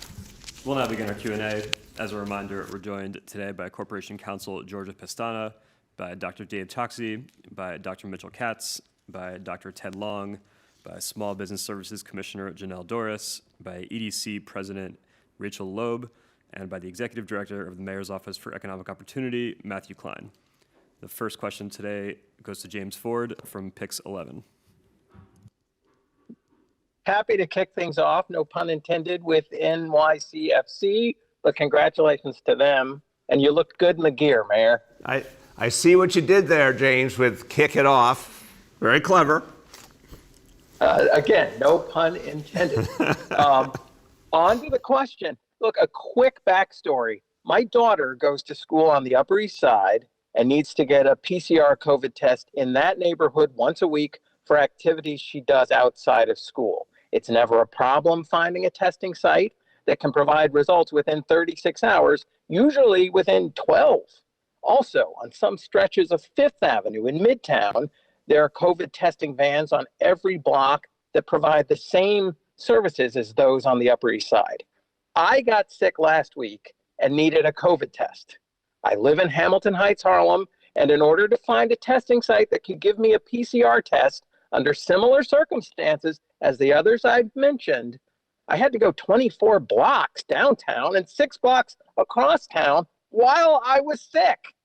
We'll now begin our Q&A. As a reminder, we're joined today by Corporation Counsel Georgia Pestana, by Dr. Dave Choksi, by Dr. Mitchell Katz, by Dr. Ted Long, by Small Business Services Commissioner Janelle Doris, by EDC President Rachel Loeb, and by the Executive Director of the Mayor's Office for Economic Opportunity, Matthew Klein. The first question today goes to James Ford from Pix 11. Happy to kick things off, no pun intended, with NYCFC, but congratulations to them. And you looked good in the gear, Mayor. I see what you did there, James, with kick it off. Very clever. Again, no pun intended. On to the question. Look, a quick backstory. My daughter goes to school on the Upper East Side and needs to get a PCR COVID test in that neighborhood once a week for activities she does outside of school. It's never a problem finding a testing site that can provide results within 36 hours, usually within 12. Also, on some stretches of Fifth Avenue in Midtown, there are COVID testing vans on every block that provide the same services as those on the Upper East Side. I got sick last week and needed a COVID test. I live in Hamilton Heights, Harlem, and in order to find a testing site that could give me a PCR test under similar circumstances as the others I've mentioned, I had to go 24 blocks downtown and 6 blocks across town while I was sick.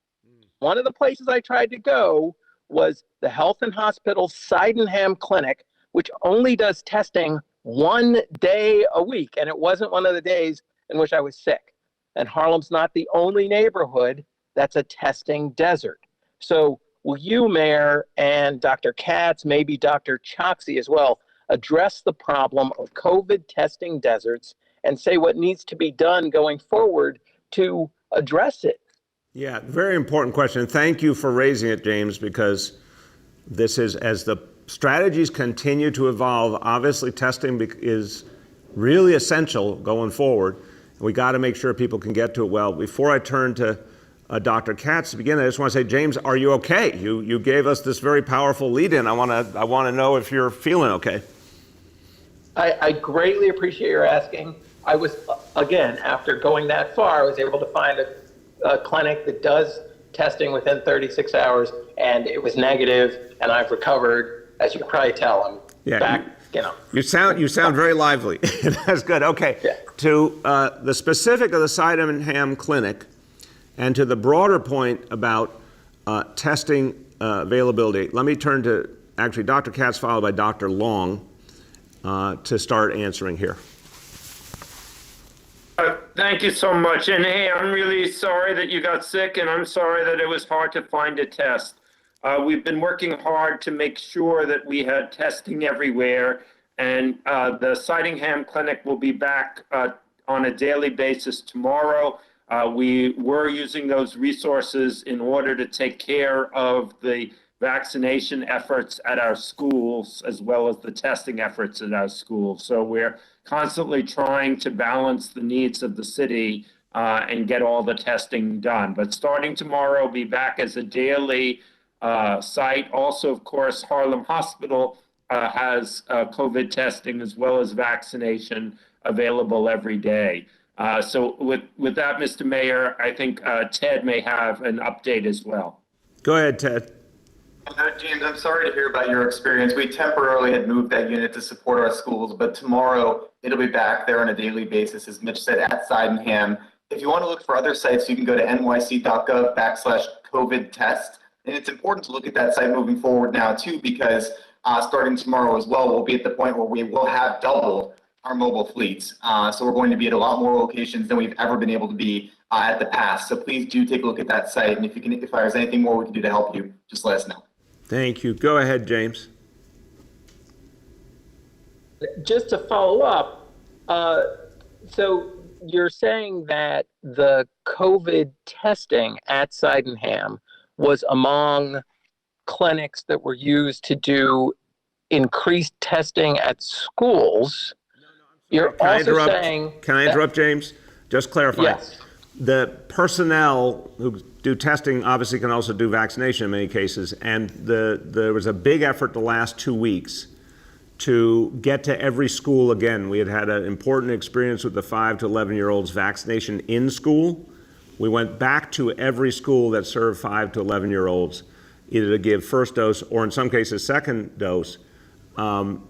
One of the places I tried to go was the Health and Hospital Sydenham Clinic, which only does testing 1 day a week, and it wasn't one of the days in which I was sick. And Harlem's not the only neighborhood that's a testing desert. So will you, Mayor, and Dr. Katz, maybe Dr. Choksi as well, address the problem of COVID testing deserts and say what needs to be done going forward to address it? Yeah, very important question. Thank you for raising it, James, because this is, as the strategies continue to evolve, obviously testing is really essential going forward. We got to make sure people can get to it well. Before I turn to Dr. Katz to begin, I just want to say, James, are you okay? You gave us this very powerful lead-in. I want to know if you're feeling okay. I greatly appreciate your asking. I was, again, after going that far, I was able to find a clinic that does testing within 36 hours, and it was negative, and I've recovered, as you can probably tell. I'm back, You sound very lively. That's good. Okay. Yeah. To the specific of the Sydenham Clinic, and to the broader point about testing availability, let me turn to actually Dr. Katz followed by Dr. Long to start answering here. Thank you so much. And hey, I'm really sorry that you got sick, and I'm sorry that it was hard to find a test. We've been working hard to make sure that we had testing everywhere, and the Sydenham Clinic will be back on a daily basis tomorrow. We were using those resources in order to take care of the vaccination efforts at our schools, as well as the testing efforts at our schools. So we're constantly trying to balance the needs of the city and get all the testing done. But starting tomorrow, be back as a daily site. Also, of course, Harlem Hospital has COVID testing as well as vaccination available every day. So with that, Mr. Mayor, I think Ted may have an update as well. Go ahead, Ted. James, I'm sorry to hear about your experience. We temporarily had moved that unit to support our schools, but tomorrow it'll be back there on a daily basis, as Mitch said, at Sydenham. If you want to look for other sites, you can go to nyc.gov/COVID test. And it's important to look at that site moving forward now, too, because starting tomorrow as well, we'll be at the point where we will have doubled our mobile fleets. So we're going to be at a lot more locations than we've ever been able to be at the past. So please do take a look at that site. And if there's anything more we can do to help you, just let us know. Thank you. Go ahead, James. Just to follow up, so you're saying that the COVID testing at Sydenham was among clinics that were used to do increased testing at schools. You're also saying... Can I interrupt, James? Just clarify. Yes. The personnel who do testing obviously can also do vaccination in many cases, and there was a big effort the last 2 weeks to get to every school again. We had an important experience with the 5 to 11-year-olds vaccination in school. We went back to every school that served 5 to 11-year-olds, either to give first dose or in some cases second dose. And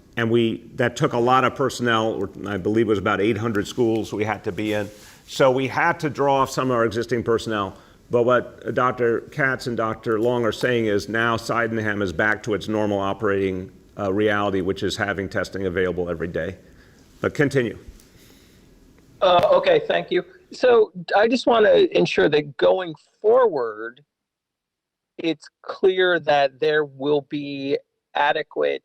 that took a lot of personnel. I believe it was about 800 schools we had to be in. So we had to draw off some of our existing personnel. But what Dr. Katz and Dr. Long are saying is now Sydenham is back to its normal operating reality, which is having testing available every day. But continue. Okay, thank you. So I just want to ensure that going forward, it's clear that there will be adequate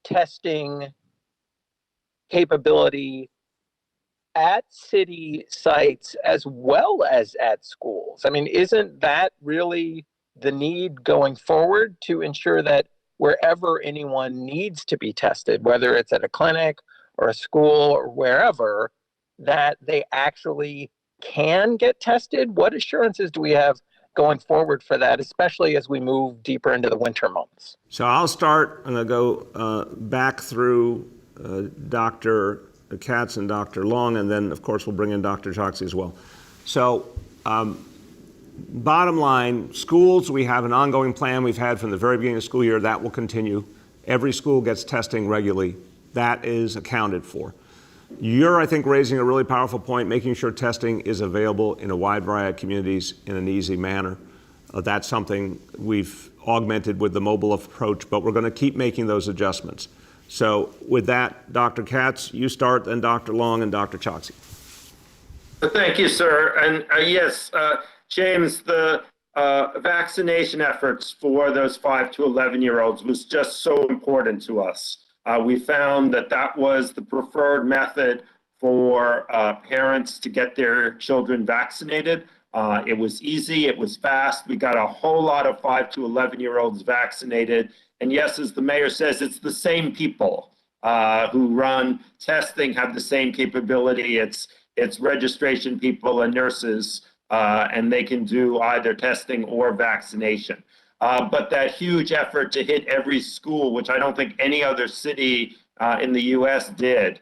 testing capability at city sites as well as at schools. I mean, isn't that really the need going forward to ensure that wherever anyone needs to be tested, whether it's at a clinic or a school or wherever, that they actually can get tested? What assurances do we have going forward for that, especially as we move deeper into the winter months? So I'll start. I'm going to go back through Dr. Katz and Dr. Long, and then, of course, we'll bring in Dr. Choksi as well. So bottom line, schools, we have an ongoing plan we've had from the very beginning of the school year. That will continue. Every school gets testing regularly. That is accounted for. You're, I think, raising a really powerful point, making sure testing is available in a wide variety of communities in an easy manner. That's something we've augmented with the mobile approach, but we're going to keep making those adjustments. So with that, Dr. Katz, you start, then Dr. Long and Dr. Choksi. Thank you, sir. And yes, James, the vaccination efforts for those 5 to 11-year-olds was just so important to us. We found that was the preferred method for parents to get their children vaccinated. It was easy, it was fast. We got a whole lot of 5 to 11-year-olds vaccinated. And yes, as the mayor says, it's the same people who run testing, have the same capability. It's registration people and nurses, and they can do either testing or vaccination. But that huge effort to hit every school, which I don't think any other city in the U.S. did,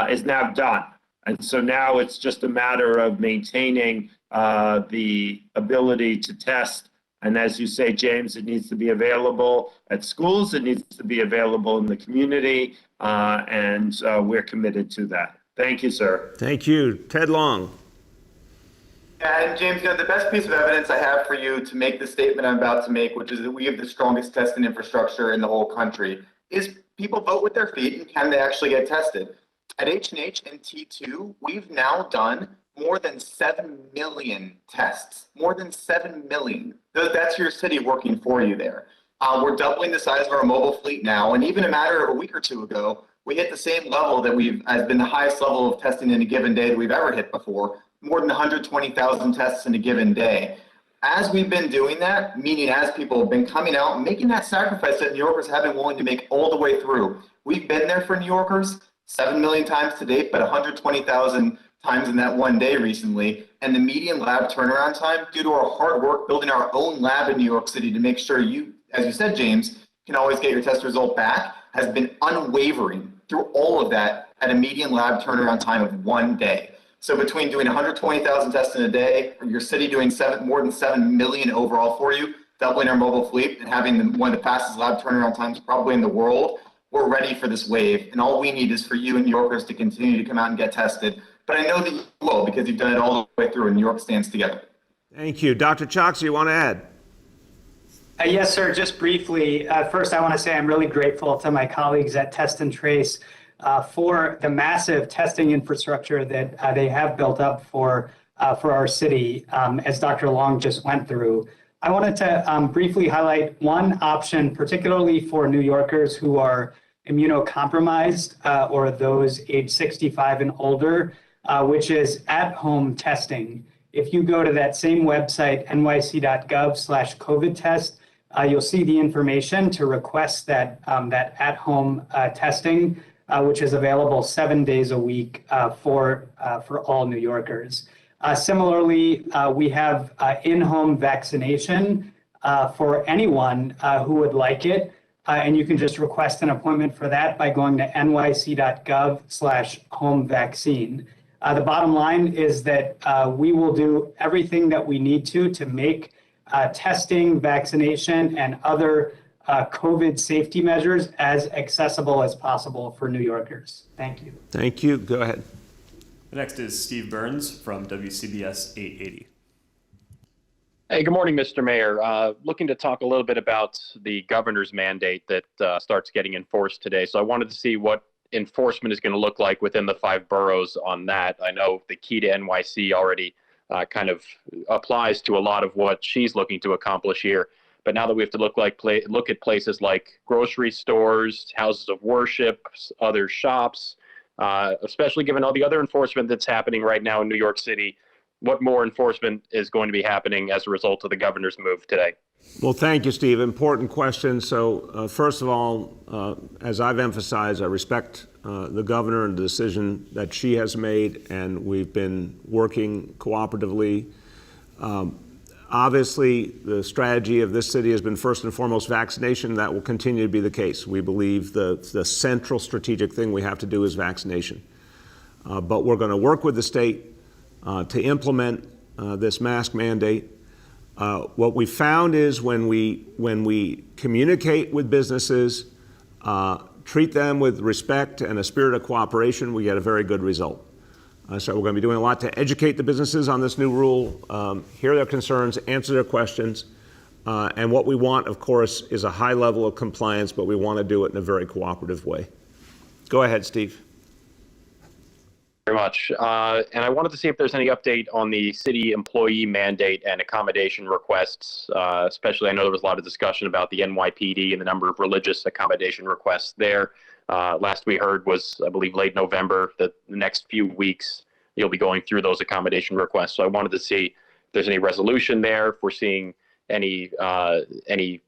is now done. And so now it's just a matter of maintaining the ability to test. And as you say, James, it needs to be available at schools. It needs to be available in the community. And we're committed to that. Thank you, sir. Thank you. Ted Long. And James, the best piece of evidence I have for you to make the statement I'm about to make, which is that we have the strongest testing infrastructure in the whole country, is people vote with their feet and can they actually get tested? At H&H and T2, we've now done more than 7 million tests, more than 7 million. That's your city working for you there. We're doubling the size of our mobile fleet now, and even a matter of a week or two ago, we hit the same level that has been the highest level of testing in a given day that we've ever hit before. more than 120,000 tests in a given day. As we've been doing that, meaning as people have been coming out and making that sacrifice that New Yorkers have been willing to make all the way through, we've been there for New Yorkers 7 million times to date, but 120,000 times in that one day recently. And the median lab turnaround time, due to our hard work building our own lab in New York City to make sure you, as you said, James, can always get your test result back, has been unwavering through all of that at a median lab turnaround time of 1 day. So between doing 120,000 tests in a day, or your city doing more than 7 million overall for you, doubling our mobile fleet and having one of the fastest lab turnaround times probably in the world, we're ready for this wave. And all we need is for you and New Yorkers to continue to come out and get tested. But I know that you will, because you've done it all the way through and New York stands together. Thank you. Dr. Choksi, you want to add? Yes, sir. Just briefly, first I want to say I'm really grateful to my colleagues at Test and Trace for the massive testing infrastructure that they have built up for our city, as Dr. Long just went through. I wanted to briefly highlight one option, particularly for New Yorkers who are immunocompromised or those age 65 and older, which is at-home testing. If you go to that same website, nyc.gov/COVID test, you'll see the information to request that at-home testing, which is available 7 days a week for all New Yorkers. Similarly, we have in-home vaccination for anyone who would like it, and you can just request an appointment for that by going to nyc.gov/home vaccine. The bottom line is that we will do everything that we need to make testing, vaccination, and other COVID safety measures as accessible as possible for New Yorkers. Thank you. Thank you. Go ahead. The next is Steve Burns from WCBS 880. Hey, good morning, Mr. Mayor. Looking to talk a little bit about the governor's mandate that starts getting enforced today. So I wanted to see what enforcement is going to look like within the 5 boroughs on that. I know the key to NYC already kind of applies to a lot of what she's looking to accomplish here. But now that we have to look at places like grocery stores, houses of worship, other shops, especially given all the other enforcement that's happening right now in New York City, what more enforcement is going to be happening as a result of the governor's move today? Well, thank you, Steve. Important question. So first of all, as I've emphasized, I respect the governor and the decision that she has made, and we've been working cooperatively. Obviously, the strategy of this city has been first and foremost vaccination. That will continue to be the case. We believe the central strategic thing we have to do is vaccination. But we're going to work with the state to implement this mask mandate. What we found is when we communicate with businesses, treat them with respect and a spirit of cooperation, we get a very good result. So we're going to be doing a lot to educate the businesses on this new rule, hear their concerns, answer their questions. And what we want, of course, is a high level of compliance, but we want to do it in a very cooperative way. Go ahead, Steve. Very much. And I wanted to see if there's any update on the city employee mandate and accommodation requests, especially I know there was a lot of discussion about the NYPD and the number of religious accommodation requests there. Last we heard was, I believe, late November, that the next few weeks you'll be going through those accommodation requests. So I wanted to see if there's any resolution there, if we're seeing any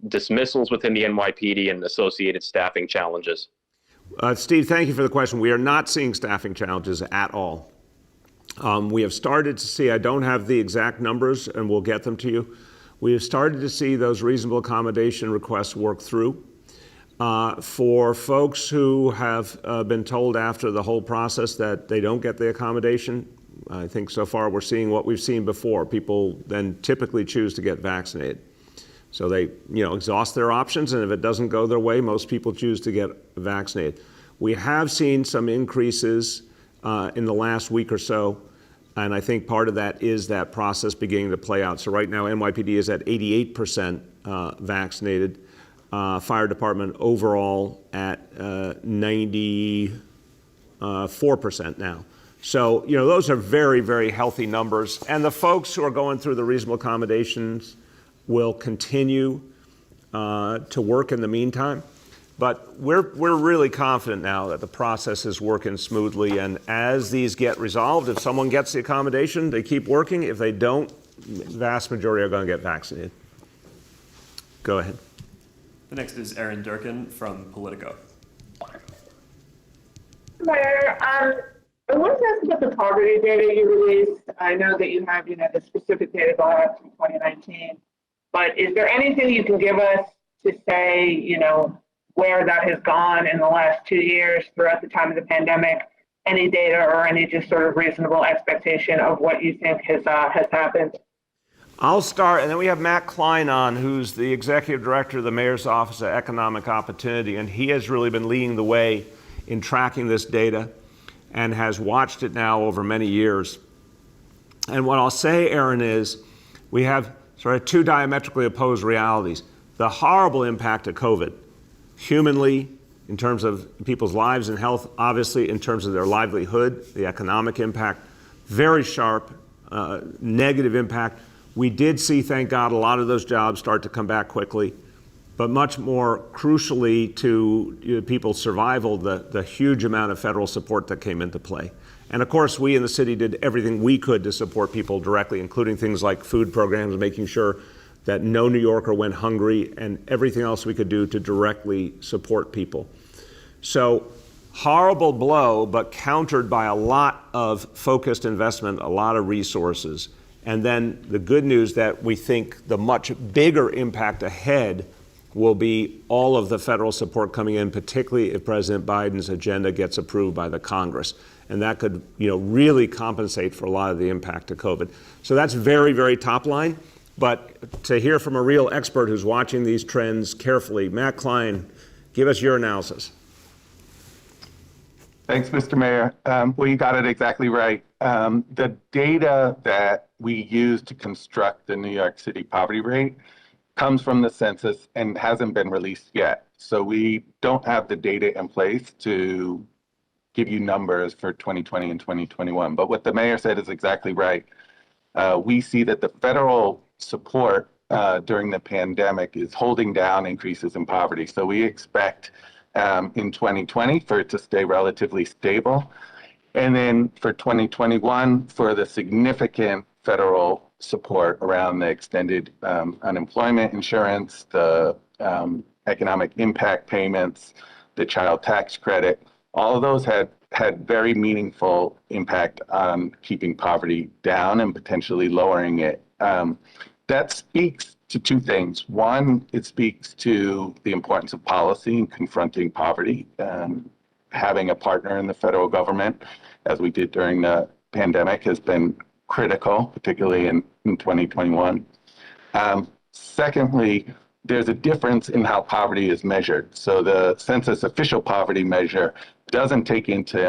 dismissals within the NYPD and associated staffing challenges. Steve, thank you for the question. We are not seeing staffing challenges at all. We have started to see, I don't have the exact numbers, and we'll get them to you. We have started to see those reasonable accommodation requests work through. For folks who have been told after the whole process that they don't get the accommodation, I think so far we're seeing what we've seen before. People then typically choose to get vaccinated. So they, exhaust their options, and if it doesn't go their way, most people choose to get vaccinated. We have seen some increases in the last week or so, and I think part of that is that process beginning to play out. So right now, NYPD is at 88% vaccinated. Fire department overall at 94% now. So, those are very, very healthy numbers. And the folks who are going through the reasonable accommodations will continue to work in the meantime. But we're really confident now that the process is working smoothly, and as these get resolved, if someone gets the accommodation, they keep working. If they don't, the vast majority are going to get vaccinated. Go ahead. The next is Aaron Durkin from Politico. Mayor, I wanted to ask about the poverty data you released. I know that you have, the specific data going up to 2019, but is there anything you can give us to say, where that has gone in the last 2 years throughout the time of the pandemic? Any data or any just sort of reasonable expectation of what you think has happened? I'll start, and then we have Matt Klein on, who's the executive director of the Mayor's Office of Economic Opportunity, and he has really been leading the way in tracking this data and has watched it now over many years. And what I'll say, Aaron, is we have sort of two diametrically opposed realities. The horrible impact of COVID, humanly, in terms of people's lives and health, obviously in terms of their livelihood, the economic impact, very sharp, negative impact. We did see, thank God, a lot of those jobs start to come back quickly, but much more crucially to people's survival, the huge amount of federal support that came into play. And of course, we in the city did everything we could to support people directly, including things like food programs, making sure that no New Yorker went hungry, and everything else we could do to directly support people. So, horrible blow, but countered by a lot of focused investment, a lot of resources. And then the good news that we think the much bigger impact ahead will be all of the federal support coming in, particularly if President Biden's agenda gets approved by the Congress. And that could, really compensate for a lot of the impact of COVID. So that's very, very top line. But to hear from a real expert who's watching these trends carefully, Matt Klein, give us your analysis. Thanks, Mr. Mayor. Well, you got it exactly right. The data that we use to construct the New York City poverty rate comes from the census and hasn't been released yet. So we don't have the data in place to give you numbers for 2020 and 2021. But what the mayor said is exactly right. We see that the federal support during the pandemic is holding down increases in poverty. So we expect in 2020 for it to stay relatively stable. And then for 2021, for the significant federal support around the extended unemployment insurance, the economic impact payments, the child tax credit, all of those had very meaningful impact on keeping poverty down and potentially lowering it. That speaks to two things. One, it speaks to the importance of policy in confronting poverty. Having a partner in the federal government, as we did during the pandemic, has been critical, particularly in 2021. Secondly, there's a difference in how poverty is measured. So the census official poverty measure doesn't take into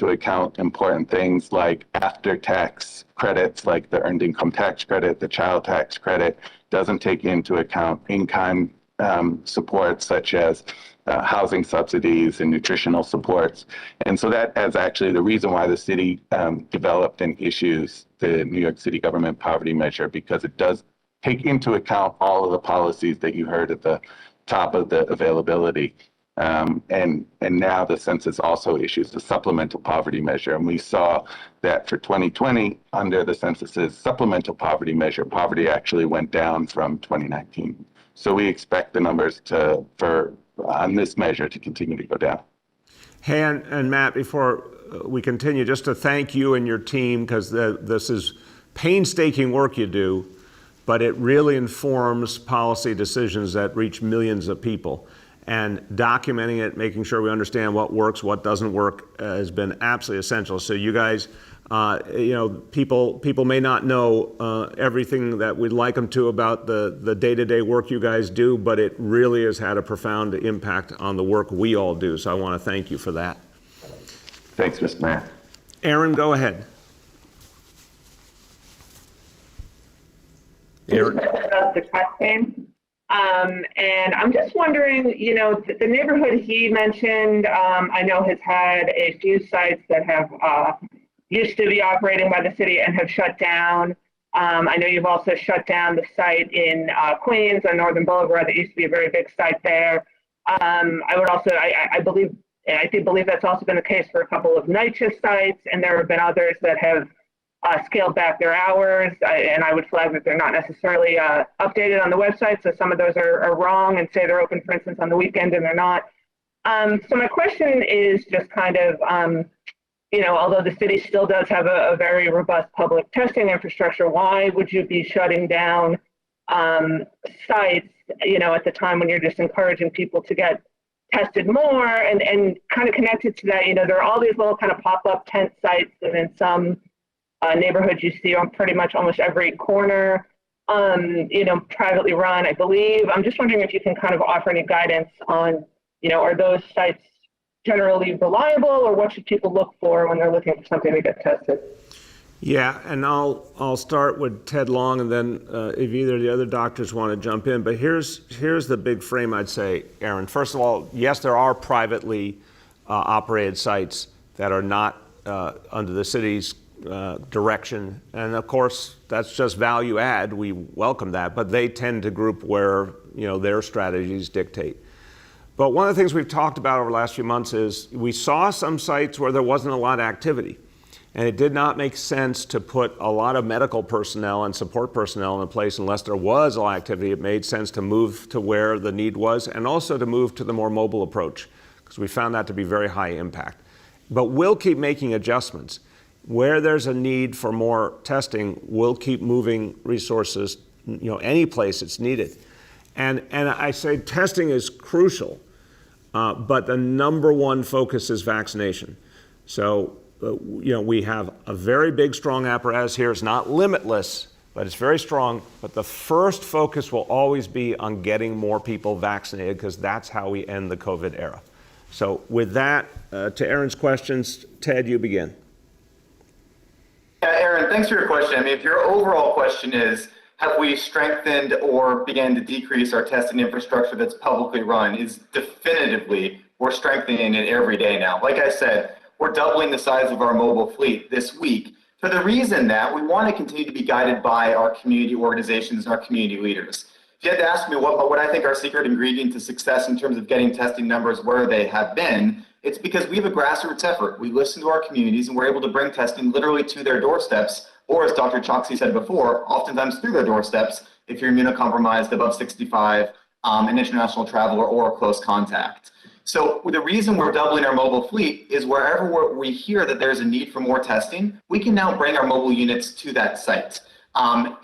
account important things like after-tax credits, like the earned income tax credit, the child tax credit, doesn't take into account in-kind support such as housing subsidies and nutritional supports. And so that is actually the reason why the city developed and issues the New York City government poverty measure, because it does take into account all of the policies that you heard at the top of the availability. And now the census also issues the supplemental poverty measure. And we saw that for 2020, under the census's supplemental poverty measure, poverty actually went down from 2019. So we expect the numbers on this measure to continue to go down. Hey, and Matt, before we continue, just to thank you and your team, because this is painstaking work you do, but it really informs policy decisions that reach millions of people. And documenting it, making sure we understand what works, what doesn't work, has been absolutely essential. So you guys, people may not know everything that we'd like them to about the day-to-day work you guys do, but it really has had a profound impact on the work we all do. So I want to thank you for that. Thanks, Mr. Mayor. Aaron, go ahead. Aaron. The testing. And I'm just wondering, the neighborhood he mentioned, I know has had a few sites that have used to be operating by the city and have shut down. I know you've also shut down the site in Queens on Northern Boulevard that used to be a very big site there. I would also, I believe that's also been the case for a couple of night shift sites, and there have been others that have scaled back their hours, and I would flag that they're not necessarily updated on the website, so some of those are wrong and say they're open, for instance, on the weekend, and they're not. So my question is just kind of, although the city still does have a very robust public testing infrastructure, why would you be shutting down sites, at the time when you're just encouraging people to get tested more? And kind of connected to that, there are all these little kind of pop-up tent sites that in some neighborhoods you see on pretty much almost every corner, privately run, I believe. I'm just wondering if you can kind of offer any guidance on, are those sites generally reliable, or what should people look for when they're looking for something to get tested? Yeah, and I'll start with Ted Long, and then if either of the other doctors want to jump in. But here's the big frame, I'd say, Aaron. First of all, yes, there are privately operated sites that are not under the city's direction, and of course that's just value add. We welcome that, but they tend to group where their strategies dictate. But one of the things we've talked about over the last few months is we saw some sites where there wasn't a lot of activity. And it did not make sense to put a lot of medical personnel and support personnel in place unless there was a lot of activity. It made sense to move to where the need was, and also to move to the more mobile approach, because we found that to be very high impact. But we'll keep making adjustments. Where there's a need for more testing, we'll keep moving resources, any place it's needed. And I say testing is crucial, but the number one focus is vaccination. So, we have a very big, strong apparatus here. It's not limitless, but it's very strong. But the first focus will always be on getting more people vaccinated, because that's how we end the COVID era. So with that, to Aaron's questions, Ted, you begin. Yeah, Aaron, thanks for your question. I mean, if your overall question is, have we strengthened or began to decrease our testing infrastructure that's publicly run, is definitively we're strengthening it every day now. Like I said, we're doubling the size of our mobile fleet this week for the reason that we want to continue to be guided by our community organizations and our community leaders. If you had to ask me what I think our secret ingredient to success in terms of getting testing numbers where they have been, it's because we have a grassroots effort. We listen to our communities, and we're able to bring testing literally to their doorsteps, or as Dr. Choksi said before, oftentimes through their doorsteps if you're immunocompromised, above 65, an international traveler, or a close contact. So the reason we're doubling our mobile fleet is wherever we hear that there's a need for more testing, we can now bring our mobile units to that site. A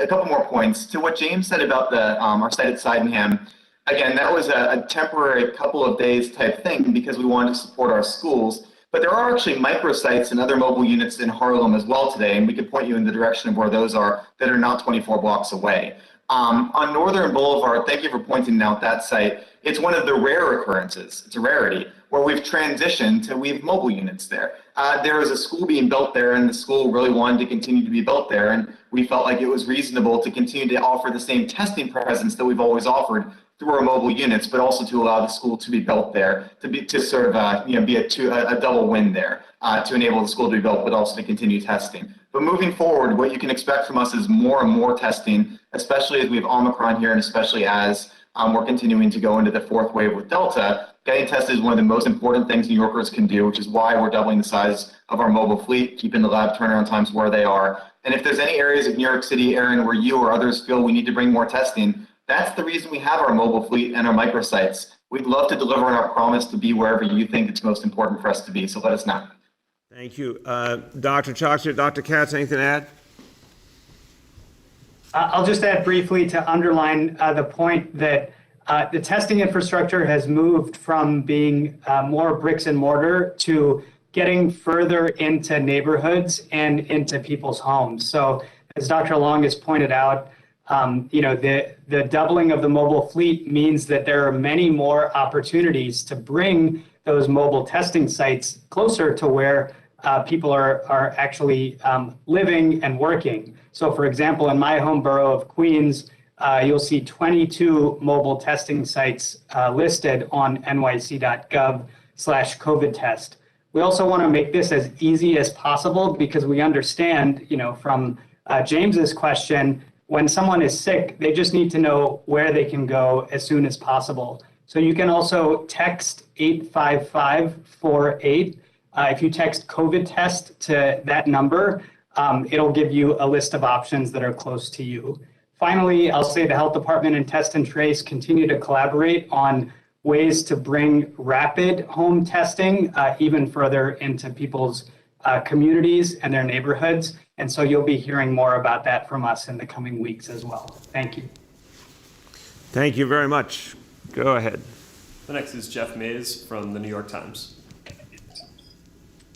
couple more points to what James said about our site at Sydenham. Again, that was a temporary couple of days type thing because we wanted to support our schools. But there are actually microsites and other mobile units in Harlem as well today, and we can point you in the direction of where those are that are not 24 blocks away. On Northern Boulevard, thank you for pointing out that site. It's one of the rare occurrences, it's a rarity, where we've transitioned to we have mobile units there. There was a school being built there, and the school really wanted to continue to be built there, and we felt like it was reasonable to continue to offer the same testing presence that we've always offered through our mobile units, but also to allow the school to be built there, to sort of be a double win there, to enable the school to be built, but also to continue testing. But moving forward, what you can expect from us is more and more testing, especially as we have Omicron here, and especially as we're continuing to go into the fourth wave with Delta. Getting tested is one of the most important things New Yorkers can do, which is why we're doubling the size of our mobile fleet, keeping the lab turnaround times where they are. And if there's any areas of New York City, Aaron, where you or others feel we need to bring more testing, that's the reason we have our mobile fleet and our microsites. We'd love to deliver on our promise to be wherever you think it's most important for us to be, so let us know. Thank you. Dr. Choksi, Dr. Katz, anything to add? I'll just add briefly to underline the point that the testing infrastructure has moved from being more bricks and mortar to getting further into neighborhoods and into people's homes. So as Dr. Long has pointed out, the doubling of the mobile fleet means that there are many more opportunities to bring those mobile testing sites closer to where people are actually living and working. So for example, in my home borough of Queens, you'll see 22 mobile testing sites listed on nyc.gov/COVID test. We also want to make this as easy as possible because we understand, from James's question, when someone is sick, they just need to know where they can go as soon as possible. So you can also text 85548. If you text COVID test to that number, it'll give you a list of options that are close to you. Finally, I'll say the health department and Test and Trace continue to collaborate on ways to bring rapid home testing even further into people's communities and their neighborhoods. And so you'll be hearing more about that from us in the coming weeks as well. Thank you. Thank you very much. Go ahead. The next is Jeff Mays from the New York Times.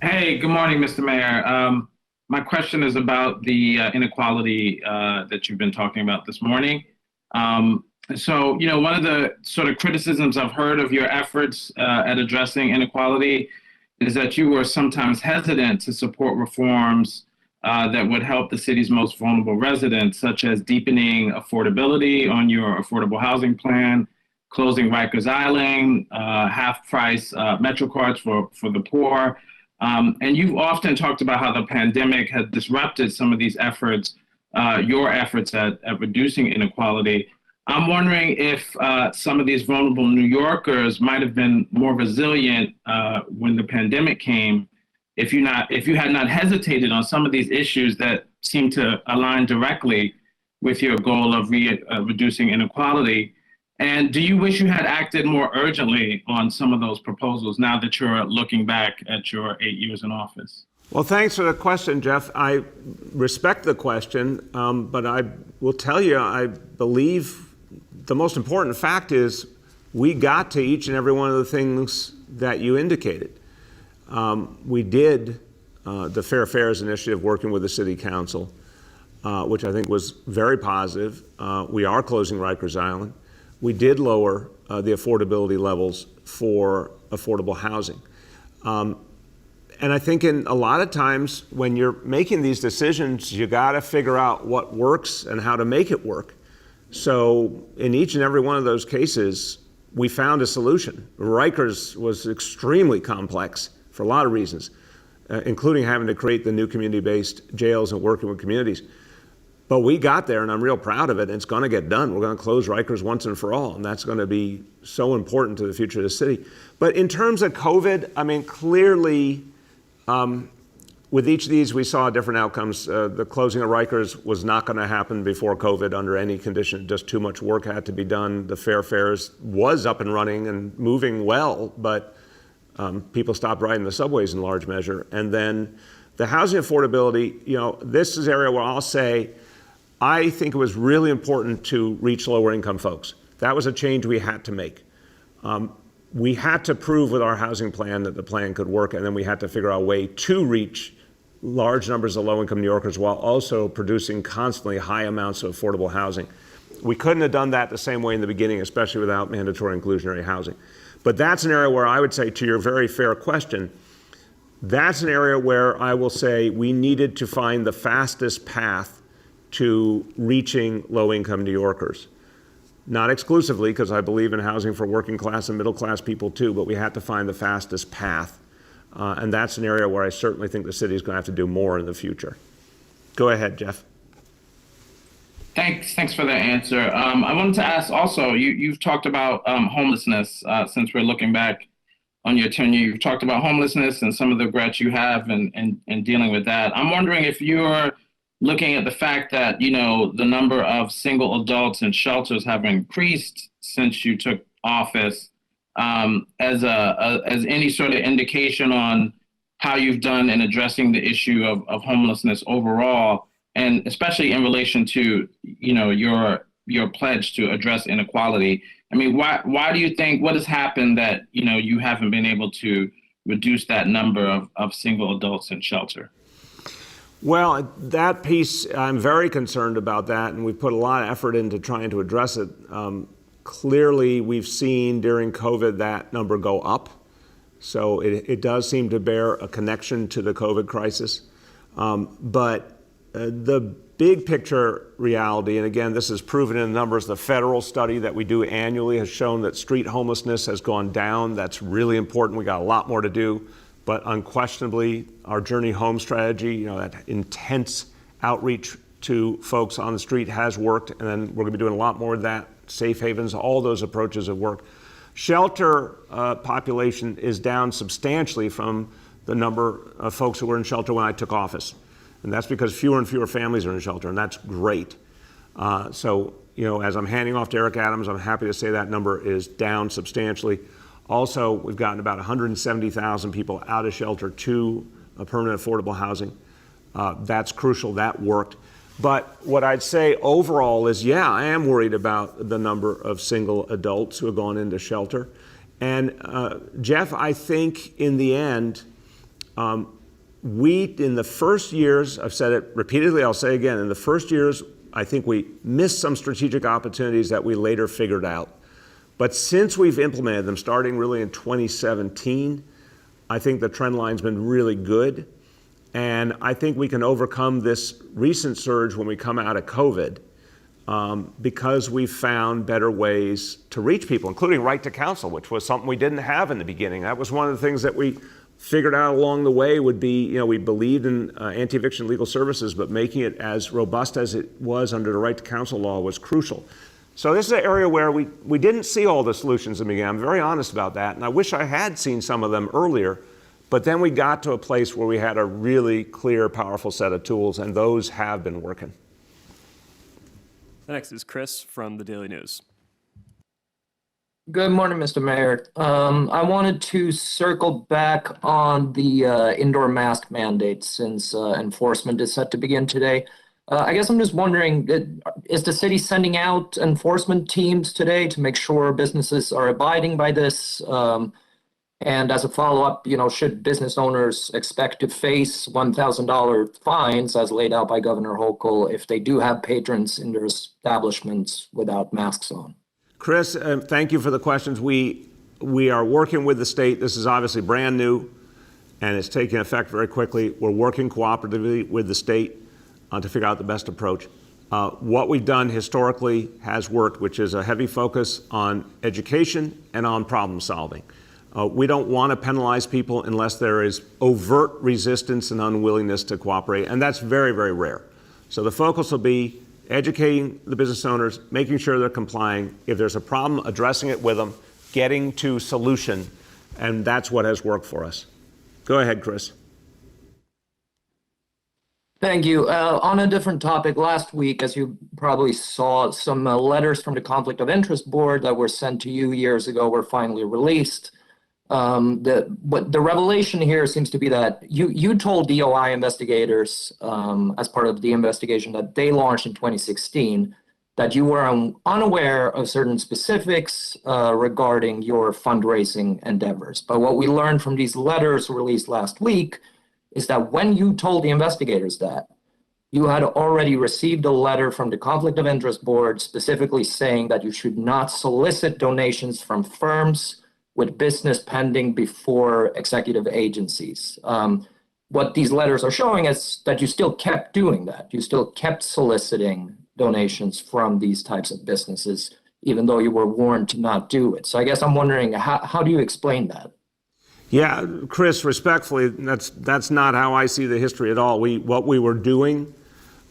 Hey, good morning, Mr. Mayor. My question is about the inequality that you've been talking about this morning. So, you know, one of the sort of criticisms I've heard of your efforts at addressing inequality is that you were sometimes hesitant to support reforms that would help the city's most vulnerable residents, such as deepening affordability on your affordable housing plan, closing Rikers Island, half-price Metro cards for the poor. And you've often talked about how the pandemic has disrupted some of these efforts, your efforts at reducing inequality. I'm wondering if some of these vulnerable New Yorkers might have been more resilient when the pandemic came, if you had not hesitated on some of these issues that seem to align directly with your goal of reducing inequality. And do you wish you had acted more urgently on some of those proposals now that you're looking back at your 8 years in office? Well, thanks for the question, Jeff. I respect the question, but I will tell you, I believe the most important fact is we got to each and every one of the things that you indicated. We did the Fair Fares Initiative working with the City Council, which I think was very positive. We are closing Rikers Island. We did lower the affordability levels for affordable housing. And I think in a lot of times when you're making these decisions, you got to figure out what works and how to make it work. So in each and every one of those cases, we found a solution. Rikers was extremely complex for a lot of reasons, including having to create the new community-based jails and working with communities. But we got there, and I'm real proud of it, and it's going to get done. We're going to close Rikers once and for all, and that's going to be so important to the future of the city. But in terms of COVID, I mean, clearly, with each of these, we saw different outcomes. The closing of Rikers was not going to happen before COVID under any condition. Just too much work had to be done. The Fair Fares was up and running and moving well, but people stopped riding the subways in large measure. And then the housing affordability, you know, this is an area where I'll say, I think it was really important to reach lower income folks. That was a change we had to make. We had to prove with our housing plan that the plan could work, and then we had to figure out a way to reach large numbers of low-income New Yorkers while also producing constantly high amounts of affordable housing. We couldn't have done that the same way in the beginning, especially without mandatory inclusionary housing. But that's an area where I would say, to your very fair question, that's an area where I will say we needed to find the fastest path to reaching low-income New Yorkers. Not exclusively, because I believe in housing for working class and middle class people too, but we had to find the fastest path. And that's an area where I certainly think the city is going to have to do more in the future. Go ahead, Jeff. Thanks for that answer. I wanted to ask also, you've talked about homelessness since we're looking back on your tenure. You've talked about homelessness and some of the regrets you have in dealing with that. I'm wondering if you're looking at the fact that, you know, the number of single adults in shelters have increased since you took office as any sort of indication on how you've done in addressing the issue of homelessness overall, and especially in relation to, you know, your pledge to address inequality. I mean, why do you think, what has happened that, you know, you haven't been able to reduce that number of single adults in shelter? Well, that piece, I'm very concerned about that, and we've put a lot of effort into trying to address it. Clearly, we've seen during COVID that number go up. So it does seem to bear a connection to the COVID crisis. But the big picture reality, and again, this is proven in the numbers, the federal study that we do annually has shown that street homelessness has gone down. That's really important. We got a lot more to do. But unquestionably, our Journey Home strategy, you know, that intense outreach to folks on the street has worked, and then we're going to be doing a lot more of that. Safe havens, all those approaches have worked. Shelter population is down substantially from the number of folks who were in shelter when I took office. And that's because fewer and fewer families are in shelter, and that's great. So, as I'm handing off to Eric Adams, I'm happy to say that number is down substantially. Also, we've gotten about 170,000 people out of shelter to permanent affordable housing. That's crucial. That worked. But what I'd say overall is, yeah, I am worried about the number of single adults who have gone into shelter. And Jeff, I think in the end, in the first years, I've said it repeatedly, I'll say again, in the first years, I think we missed some strategic opportunities that we later figured out. But since we've implemented them, starting really in 2017, I think the trend line's been really good. And I think we can overcome this recent surge when we come out of COVID because we've found better ways to reach people, including right to counsel, which was something we didn't have in the beginning. That was one of the things that we figured out along the way would be, we believed in anti-eviction legal services, but making it as robust as it was under the right to counsel law was crucial. So this is an area where we didn't see all the solutions in the beginning. I'm very honest about that, and I wish I had seen some of them earlier. But then we got to a place where we had a really clear, powerful set of tools, and those have been working. The next is Chris from the Daily News. Good morning, Mr. Mayor. I wanted to circle back on the indoor mask mandate since enforcement is set to begin today. I guess I'm just wondering, is the city sending out enforcement teams today to make sure businesses are abiding by this? And as a follow-up, should business owners expect to face $1,000 fines as laid out by Governor Hochul if they do have patrons in their establishments without masks on? Chris, thank you for the questions. We are working with the state. This is obviously brand new, and it's taking effect very quickly. We're working cooperatively with the state to figure out the best approach. What we've done historically has worked, which is a heavy focus on education and on problem solving. We don't want to penalize people unless there is overt resistance and unwillingness to cooperate, and that's very, very rare. So the focus will be educating the business owners, making sure they're complying. If there's a problem, addressing it with them, getting to solution, and that's what has worked for us. Go ahead, Chris. Thank you. On a different topic, last week, as you probably saw, some letters from the Conflict of Interest Board that were sent to you years ago were finally released. The revelation here seems to be that you told DOI investigators as part of the investigation that they launched in 2016 that you were unaware of certain specifics regarding your fundraising endeavors. But what we learned from these letters released last week is that when you told the investigators that, you had already received a letter from the Conflict of Interest Board specifically saying that you should not solicit donations from firms with business pending before executive agencies. What these letters are showing is that you still kept doing that. You still kept soliciting donations from these types of businesses, even though you were warned to not do it. So I guess I'm wondering, how do you explain that? Yeah, Chris, respectfully, that's not how I see the history at all. What we were doing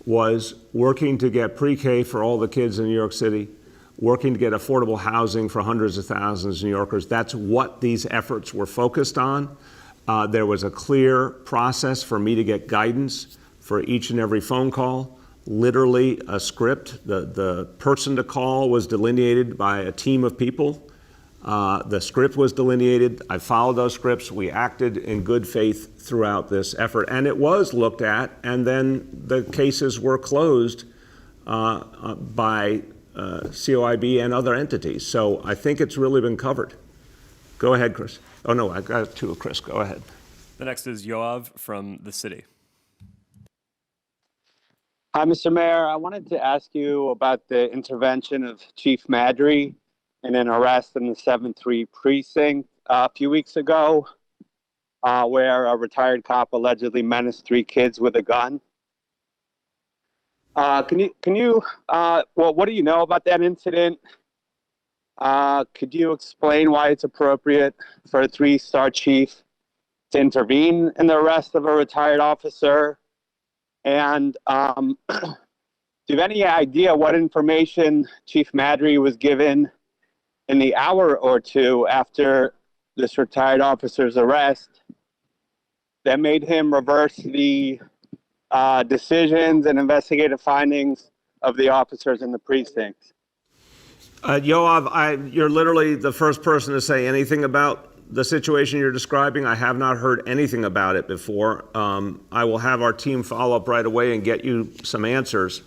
was working to get pre-K for all the kids in New York City, working to get affordable housing for hundreds of thousands of New Yorkers. That's what these efforts were focused on. There was a clear process for me to get guidance for each and every phone call, literally a script. The person to call was delineated by a team of people. The script was delineated. I followed those scripts. We acted in good faith throughout this effort, and it was looked at, and then the cases were closed by COIB and other entities. So I think it's really been covered. Go ahead, Chris. Oh, no, I got two of Chris. Go ahead. The next is Yoav from the city. Hi, Mr. Mayor. I wanted to ask you about the intervention of Chief Madry in an arrest in the 7-3 precinct a few weeks ago, where a retired cop allegedly menaced 3 kids with a gun. What do you know about that incident? Could you explain why it's appropriate for a 3-star chief to intervene in the arrest of a retired officer? And do you have any idea what information Chief Madry was given in the hour or two after this retired officer's arrest that made him reverse the decisions and investigative findings of the officers in the precinct? Yoav, you're literally the first person to say anything about the situation you're describing. I have not heard anything about it before. I will have our team follow up right away and get you some answers,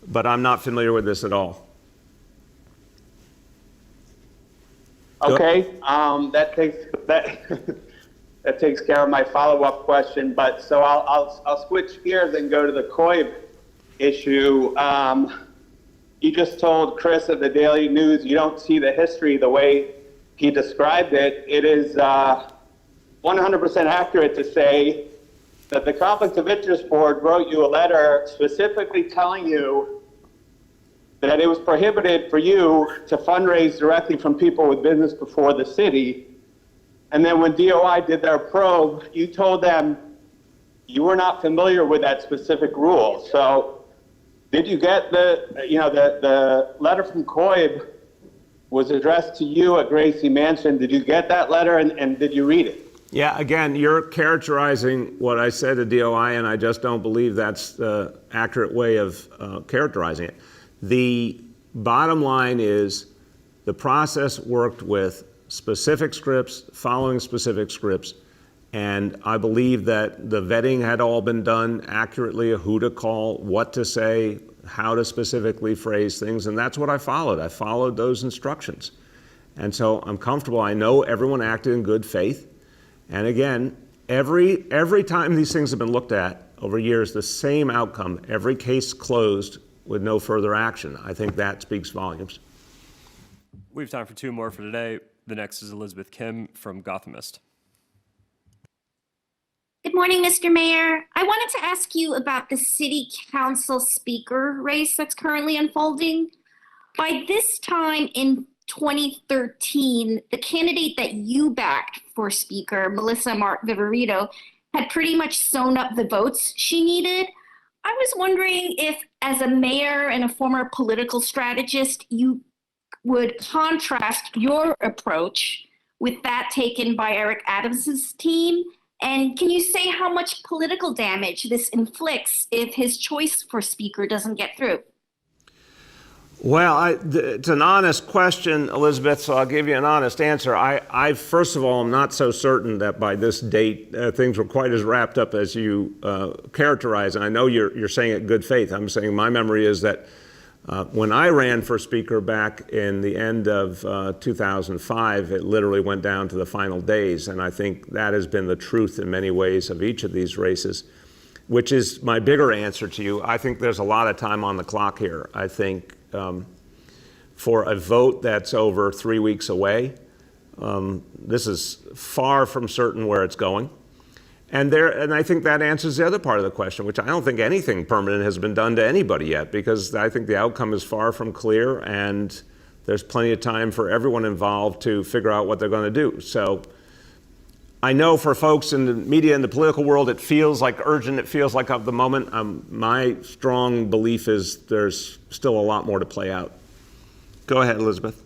but I'm not familiar with this at all. Okay, that takes care of my follow-up question. But so I'll switch gears and go to the COIB issue. You just told Chris of the Daily News you don't see the history the way he described it. It is 100% accurate to say that the Conflict of Interest Board wrote you a letter specifically telling you that it was prohibited for you to fundraise directly from people with business before the city. And then when DOI did their probe, you told them you were not familiar with that specific rule. So did you get the letter from COIB was addressed to you at Gracie Mansion? Did you get that letter and did you read it? Yeah, again, you're characterizing what I said to DOI, and I just don't believe that's the accurate way of characterizing it. The bottom line is the process worked with specific scripts, following specific scripts, and I believe that the vetting had all been done accurately, who to call, what to say, how to specifically phrase things, and that's what I followed. I followed those instructions. And so I'm comfortable. I know everyone acted in good faith. And again, every time these things have been looked at over years, the same outcome, every case closed with no further action. I think that speaks volumes. We have time for two more for today. The next is Elizabeth Kim from Gothamist. Good morning, Mr. Mayor. I wanted to ask you about the City Council speaker race that's currently unfolding. By this time in 2013, the candidate that you backed for speaker, Melissa Viverito, had pretty much sewn up the votes she needed. I was wondering if, as a mayor and a former political strategist, you would contrast your approach with that taken by Eric Adams's team. And can you say how much political damage this inflicts if his choice for speaker doesn't get through? Well, it's an honest question, Elizabeth, so I'll give you an honest answer. I first of all, am not so certain that by this date things were quite as wrapped up as you characterize. And I know you're saying it in good faith. I'm saying my memory is that when I ran for speaker back in the end of 2005, it literally went down to the final days. And I think that has been the truth in many ways of each of these races, which is my bigger answer to you. I think there's a lot of time on the clock here. I think for a vote that's over 3 weeks away, this is far from certain where it's going. And I think that answers the other part of the question, which I don't think anything permanent has been done to anybody yet, because I think the outcome is far from clear, and there's plenty of time for everyone involved to figure out what they're going to do. So I know for folks in the media and the political world, it feels like urgent, it feels like of the moment. My strong belief is there's still a lot more to play out. Go ahead, Elizabeth.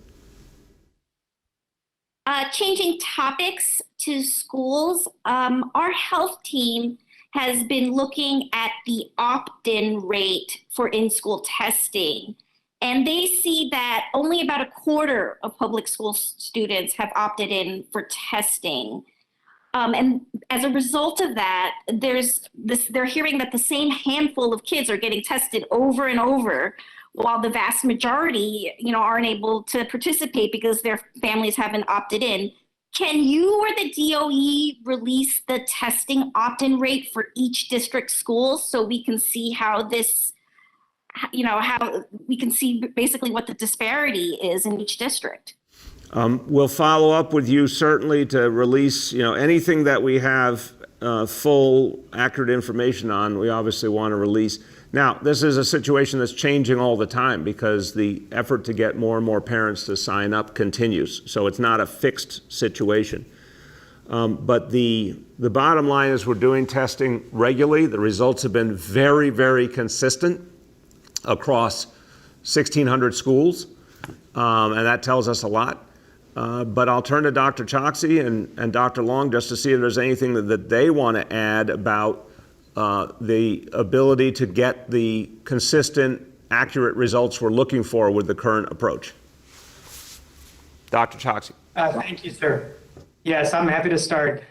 Changing topics to schools, our health team has been looking at the opt-in rate for in-school testing, and they see that only about a quarter of public school students have opted in for testing. And as a result of that, they're hearing that the same handful of kids are getting tested over and over, while the vast majority, aren't able to participate because their families haven't opted in. Can you or the DOE release the testing opt-in rate for each district school so we can see how this, how we can see basically what the disparity is in each district? We'll follow up with you certainly to release, anything that we have full, accurate information on, we obviously want to release. Now, this is a situation that's changing all the time because the effort to get more and more parents to sign up continues. So it's not a fixed situation. But the bottom line is we're doing testing regularly. The results have been very, very consistent across 1,600 schools, and that tells us a lot. But I'll turn to Dr. Choksi and Dr. Long just to see if there's anything that they want to add about the ability to get the consistent, accurate results we're looking for with the current approach. Dr. Choksi. Thank you, sir. Yes, I'm happy to start.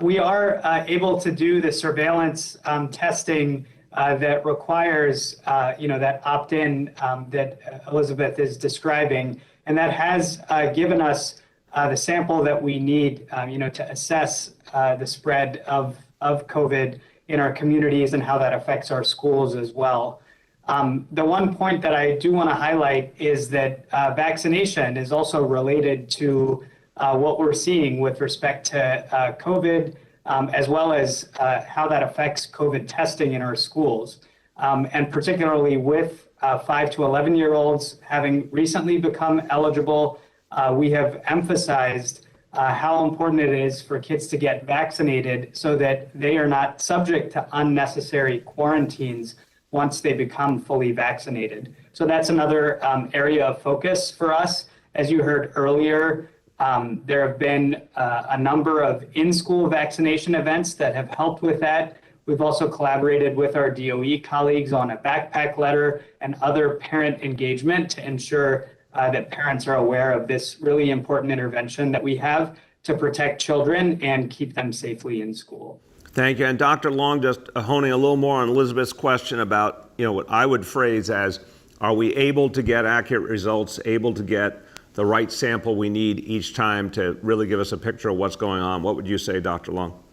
We are able to do the surveillance testing that requires, that opt-in that Elizabeth is describing, and that has given us the sample that we need, to assess the spread of COVID in our communities and how that affects our schools as well. The one point that I do want to highlight is that vaccination is also related to what we're seeing with respect to COVID, as well as how that affects COVID testing in our schools. And particularly with 5 to 11-year-olds having recently become eligible, we have emphasized how important it is for kids to get vaccinated so that they are not subject to unnecessary quarantines once they become fully vaccinated. So that's another area of focus for us. As you heard earlier, there have been a number of in-school vaccination events that have helped with that. We've also collaborated with our DOE colleagues on a backpack letter and other parent engagement to ensure that parents are aware of this really important intervention that we have to protect children and keep them safely in school. Thank you. And Dr. Long, just honing a little more on Elizabeth's question about, what I would phrase as, are we able to get accurate results, able to get the right sample we need each time to really give us a picture of what's going on? What would you say, Dr. Long?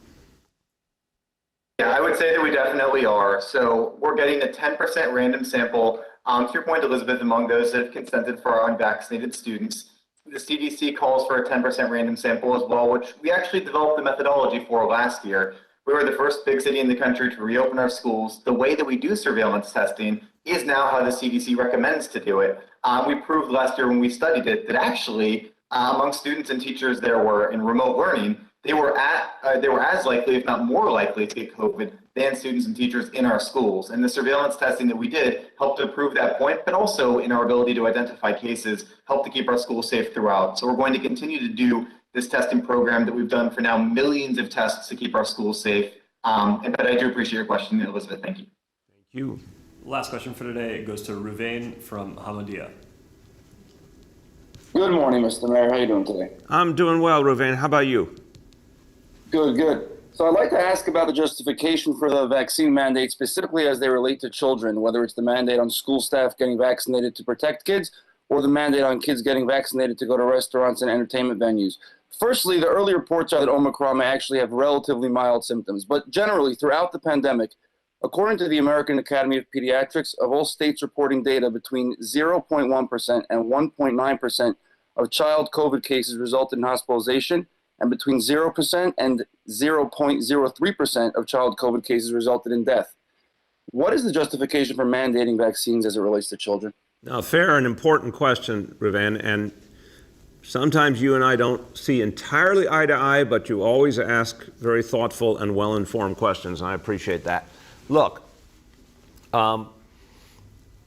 Yeah, I would say that we definitely are. So we're getting a 10% random sample. To your point, Elizabeth, among those that have consented for our unvaccinated students. The CDC calls for a 10% random sample as well, which we actually developed the methodology for last year. We were the first big city in the country to reopen our schools. The way that we do surveillance testing is now how the CDC recommends to do it. We proved last year when we studied it that actually among students and teachers there were in remote learning, they were as likely, if not more likely, to get COVID than students and teachers in our schools. And the surveillance testing that we did helped to prove that point, but also in our ability to identify cases, helped to keep our schools safe throughout. So we're going to continue to do this testing program that we've done for now millions of tests to keep our schools safe. But I do appreciate your question, Elizabeth. Thank you. Thank you. Last question for today goes to Ruvain from Hamadia. Good morning, Mr. Mayor. How are you doing today? I'm doing well, Ruvain. How about you? Good, good. So I'd like to ask about the justification for the vaccine mandate, specifically as they relate to children, whether it's the mandate on school staff getting vaccinated to protect kids or the mandate on kids getting vaccinated to go to restaurants and entertainment venues. Firstly, the early reports are that Omicron may actually have relatively mild symptoms, but generally throughout the pandemic, according to the American Academy of Pediatrics, of all states reporting data, between 0.1% and 1.9% of child COVID cases resulted in hospitalization, and between 0% and 0.03% of child COVID cases resulted in death. What is the justification for mandating vaccines as it relates to children? Now, fair and important question, Ruvain, and sometimes you and I don't see entirely eye to eye, but you always ask very thoughtful and well-informed questions, and I appreciate that. Look,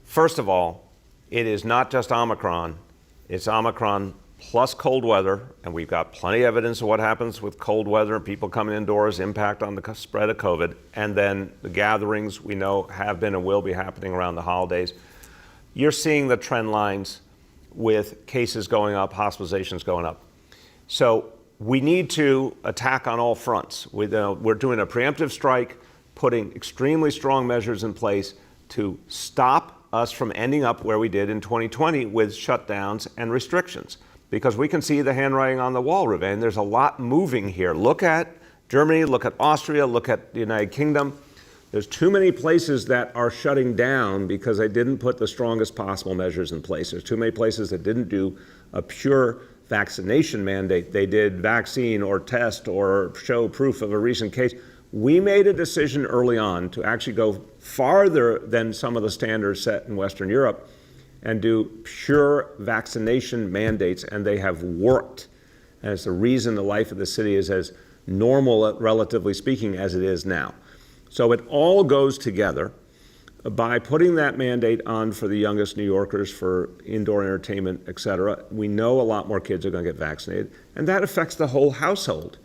first of all, it is not just Omicron. It's Omicron plus cold weather, and we've got plenty of evidence of what happens with cold weather and people coming indoors, impact on the spread of COVID, and then the gatherings we know have been and will be happening around the holidays. You're seeing the trend lines with cases going up, hospitalizations going up. So we need to attack on all fronts. We're doing a preemptive strike, putting extremely strong measures in place to stop us from ending up where we did in 2020 with shutdowns and restrictions. Because we can see the handwriting on the wall, Ruvain. There's a lot moving here. Look at Germany, look at Austria, look at the United Kingdom. There's too many places that are shutting down because they didn't put the strongest possible measures in place. There's too many places that didn't do a pure vaccination mandate. They did vaccine or test or show proof of a recent case. We made a decision early on to actually go farther than some of the standards set in Western Europe and do pure vaccination mandates, and they have worked. And it's the reason the life of the city is as normal, relatively speaking, as it is now. So it all goes together. by putting that mandate on for the youngest New Yorkers for indoor entertainment, et cetera, we know a lot more kids are going to get vaccinated, and that affects the whole household.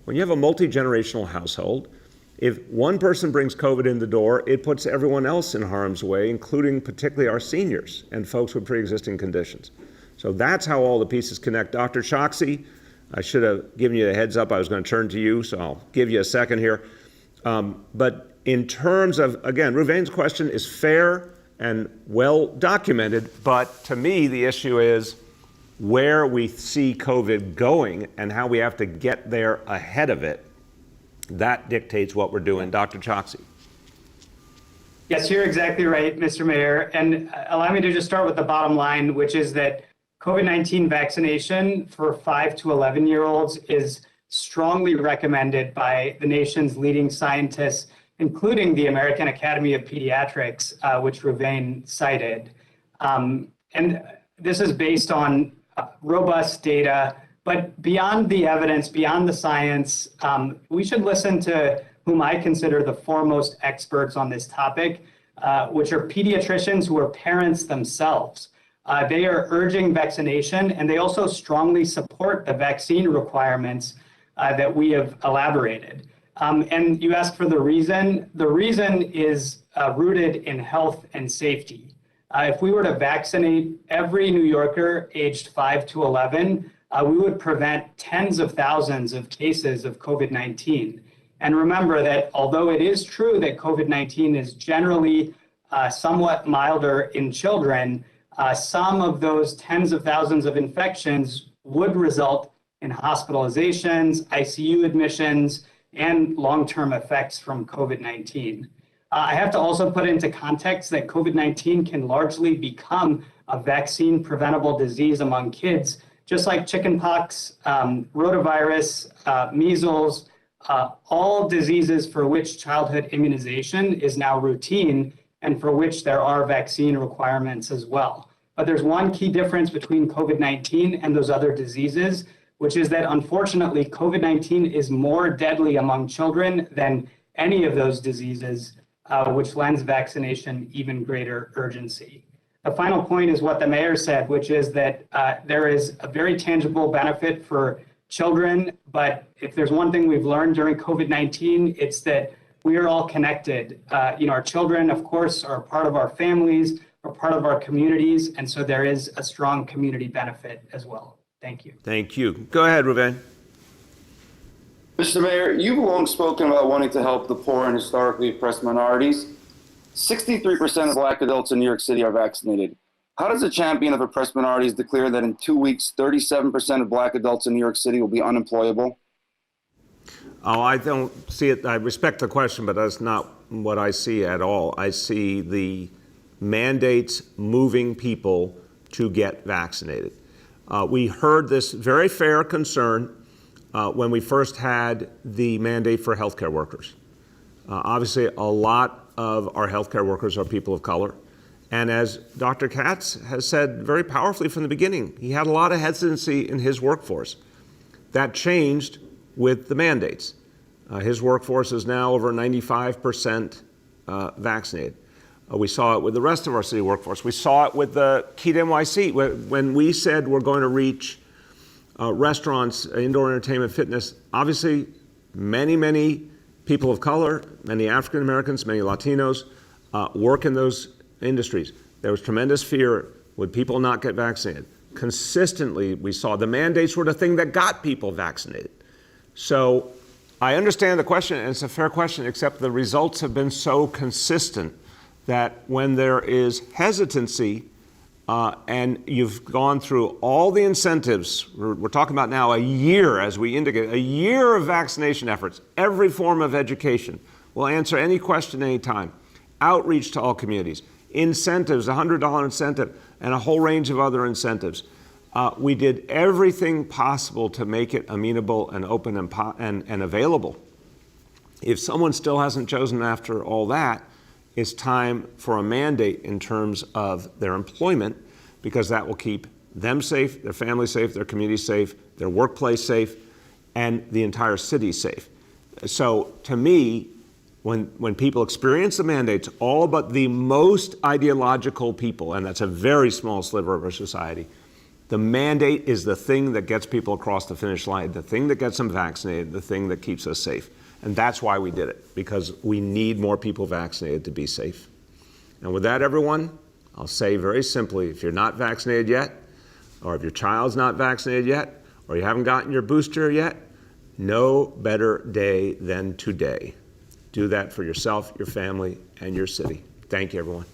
When you have a multi-generational household, if one person brings COVID in the door, it puts everyone else in harm's way, including particularly our seniors and folks with pre-existing conditions. So that's how all the pieces connect. Dr. Choksi, I should have given you a heads up. I was going to turn to you, so I'll give you a second here. But in terms of, again, Ruvain's question is fair and well documented, but to me, the issue is where we see COVID going and how we have to get there ahead of it. That dictates what we're doing. Dr. Choksi. Yes, you're exactly right, Mr. Mayor. And allow me to just start with the bottom line, which is that COVID-19 vaccination for 5 to 11-year-olds is strongly recommended by the nation's leading scientists, including the American Academy of Pediatrics, which Ruvain cited. And this is based on robust data, but beyond the evidence, beyond the science, we should listen to whom I consider the foremost experts on this topic, which are pediatricians who are parents themselves. They are urging vaccination, and they also strongly support the vaccine requirements that we have elaborated. And you asked for the reason. The reason is rooted in health and safety. If we were to vaccinate every New Yorker aged 5 to 11, we would prevent tens of thousands of cases of COVID-19. And remember that although it is true that COVID-19 is generally somewhat milder in children, some of those tens of thousands of infections would result in hospitalizations, ICU admissions, and long-term effects from COVID-19. I have to also put into context that COVID-19 can largely become a vaccine-preventable disease among kids, just like chickenpox, rotavirus, measles, all diseases for which childhood immunization is now routine and for which there are vaccine requirements as well. But there's one key difference between COVID-19 and those other diseases, which is that unfortunately, COVID-19 is more deadly among children than any of those diseases, which lends vaccination even greater urgency. The final point is what the mayor said, which is that there is a very tangible benefit for children, but if there's one thing we've learned during COVID-19, it's that we are all connected. Our children, of course, are part of our families, are part of our communities, and so there is a strong community benefit as well. Thank you. Thank you. Go ahead, Ruvain. Mr. Mayor, you've long spoken about wanting to help the poor and historically oppressed minorities. 63% of Black adults in New York City are vaccinated. How does a champion of oppressed minorities declare that in 2 weeks, 37% of Black adults in New York City will be unemployable? Oh, I don't see it. I respect the question, but that's not what I see at all. I see the mandates moving people to get vaccinated. We heard this very fair concern when we first had the mandate for healthcare workers. Obviously, a lot of our healthcare workers are people of color. And as Dr. Katz has said very powerfully from the beginning, he had a lot of hesitancy in his workforce. That changed with the mandates. His workforce is now over 95% vaccinated. We saw it with the rest of our city workforce. We saw it with the Key to NYC. When we said we're going to reach restaurants, indoor entertainment, fitness, obviously many people of color, many African Americans, many Latinos work in those industries. There was tremendous fear. Would people not get vaccinated? Consistently, we saw the mandates were the thing that got people vaccinated. So I understand the question, and it's a fair question, except the results have been so consistent that when there is hesitancy and you've gone through all the incentives, we're talking about now a year, as we indicate, a year of vaccination efforts, every form of education, will answer any question anytime, outreach to all communities, incentives, $100 incentive, and a whole range of other incentives. We did everything possible to make it amenable and open and available. If someone still hasn't chosen after all that, it's time for a mandate in terms of their employment, because that will keep them safe, their family safe, their community safe, their workplace safe, and the entire city safe. So to me, when people experience the mandates, all but the most ideological people, and that's a very small sliver of our society, the mandate is the thing that gets people across the finish line, the thing that gets them vaccinated, the thing that keeps us safe. And that's why we did it, because we need more people vaccinated to be safe. And with that, everyone, I'll say very simply, if you're not vaccinated yet, or if your child's not vaccinated yet, or you haven't gotten your booster yet, no better day than today. Do that for yourself, your family, and your city. Thank you, everyone.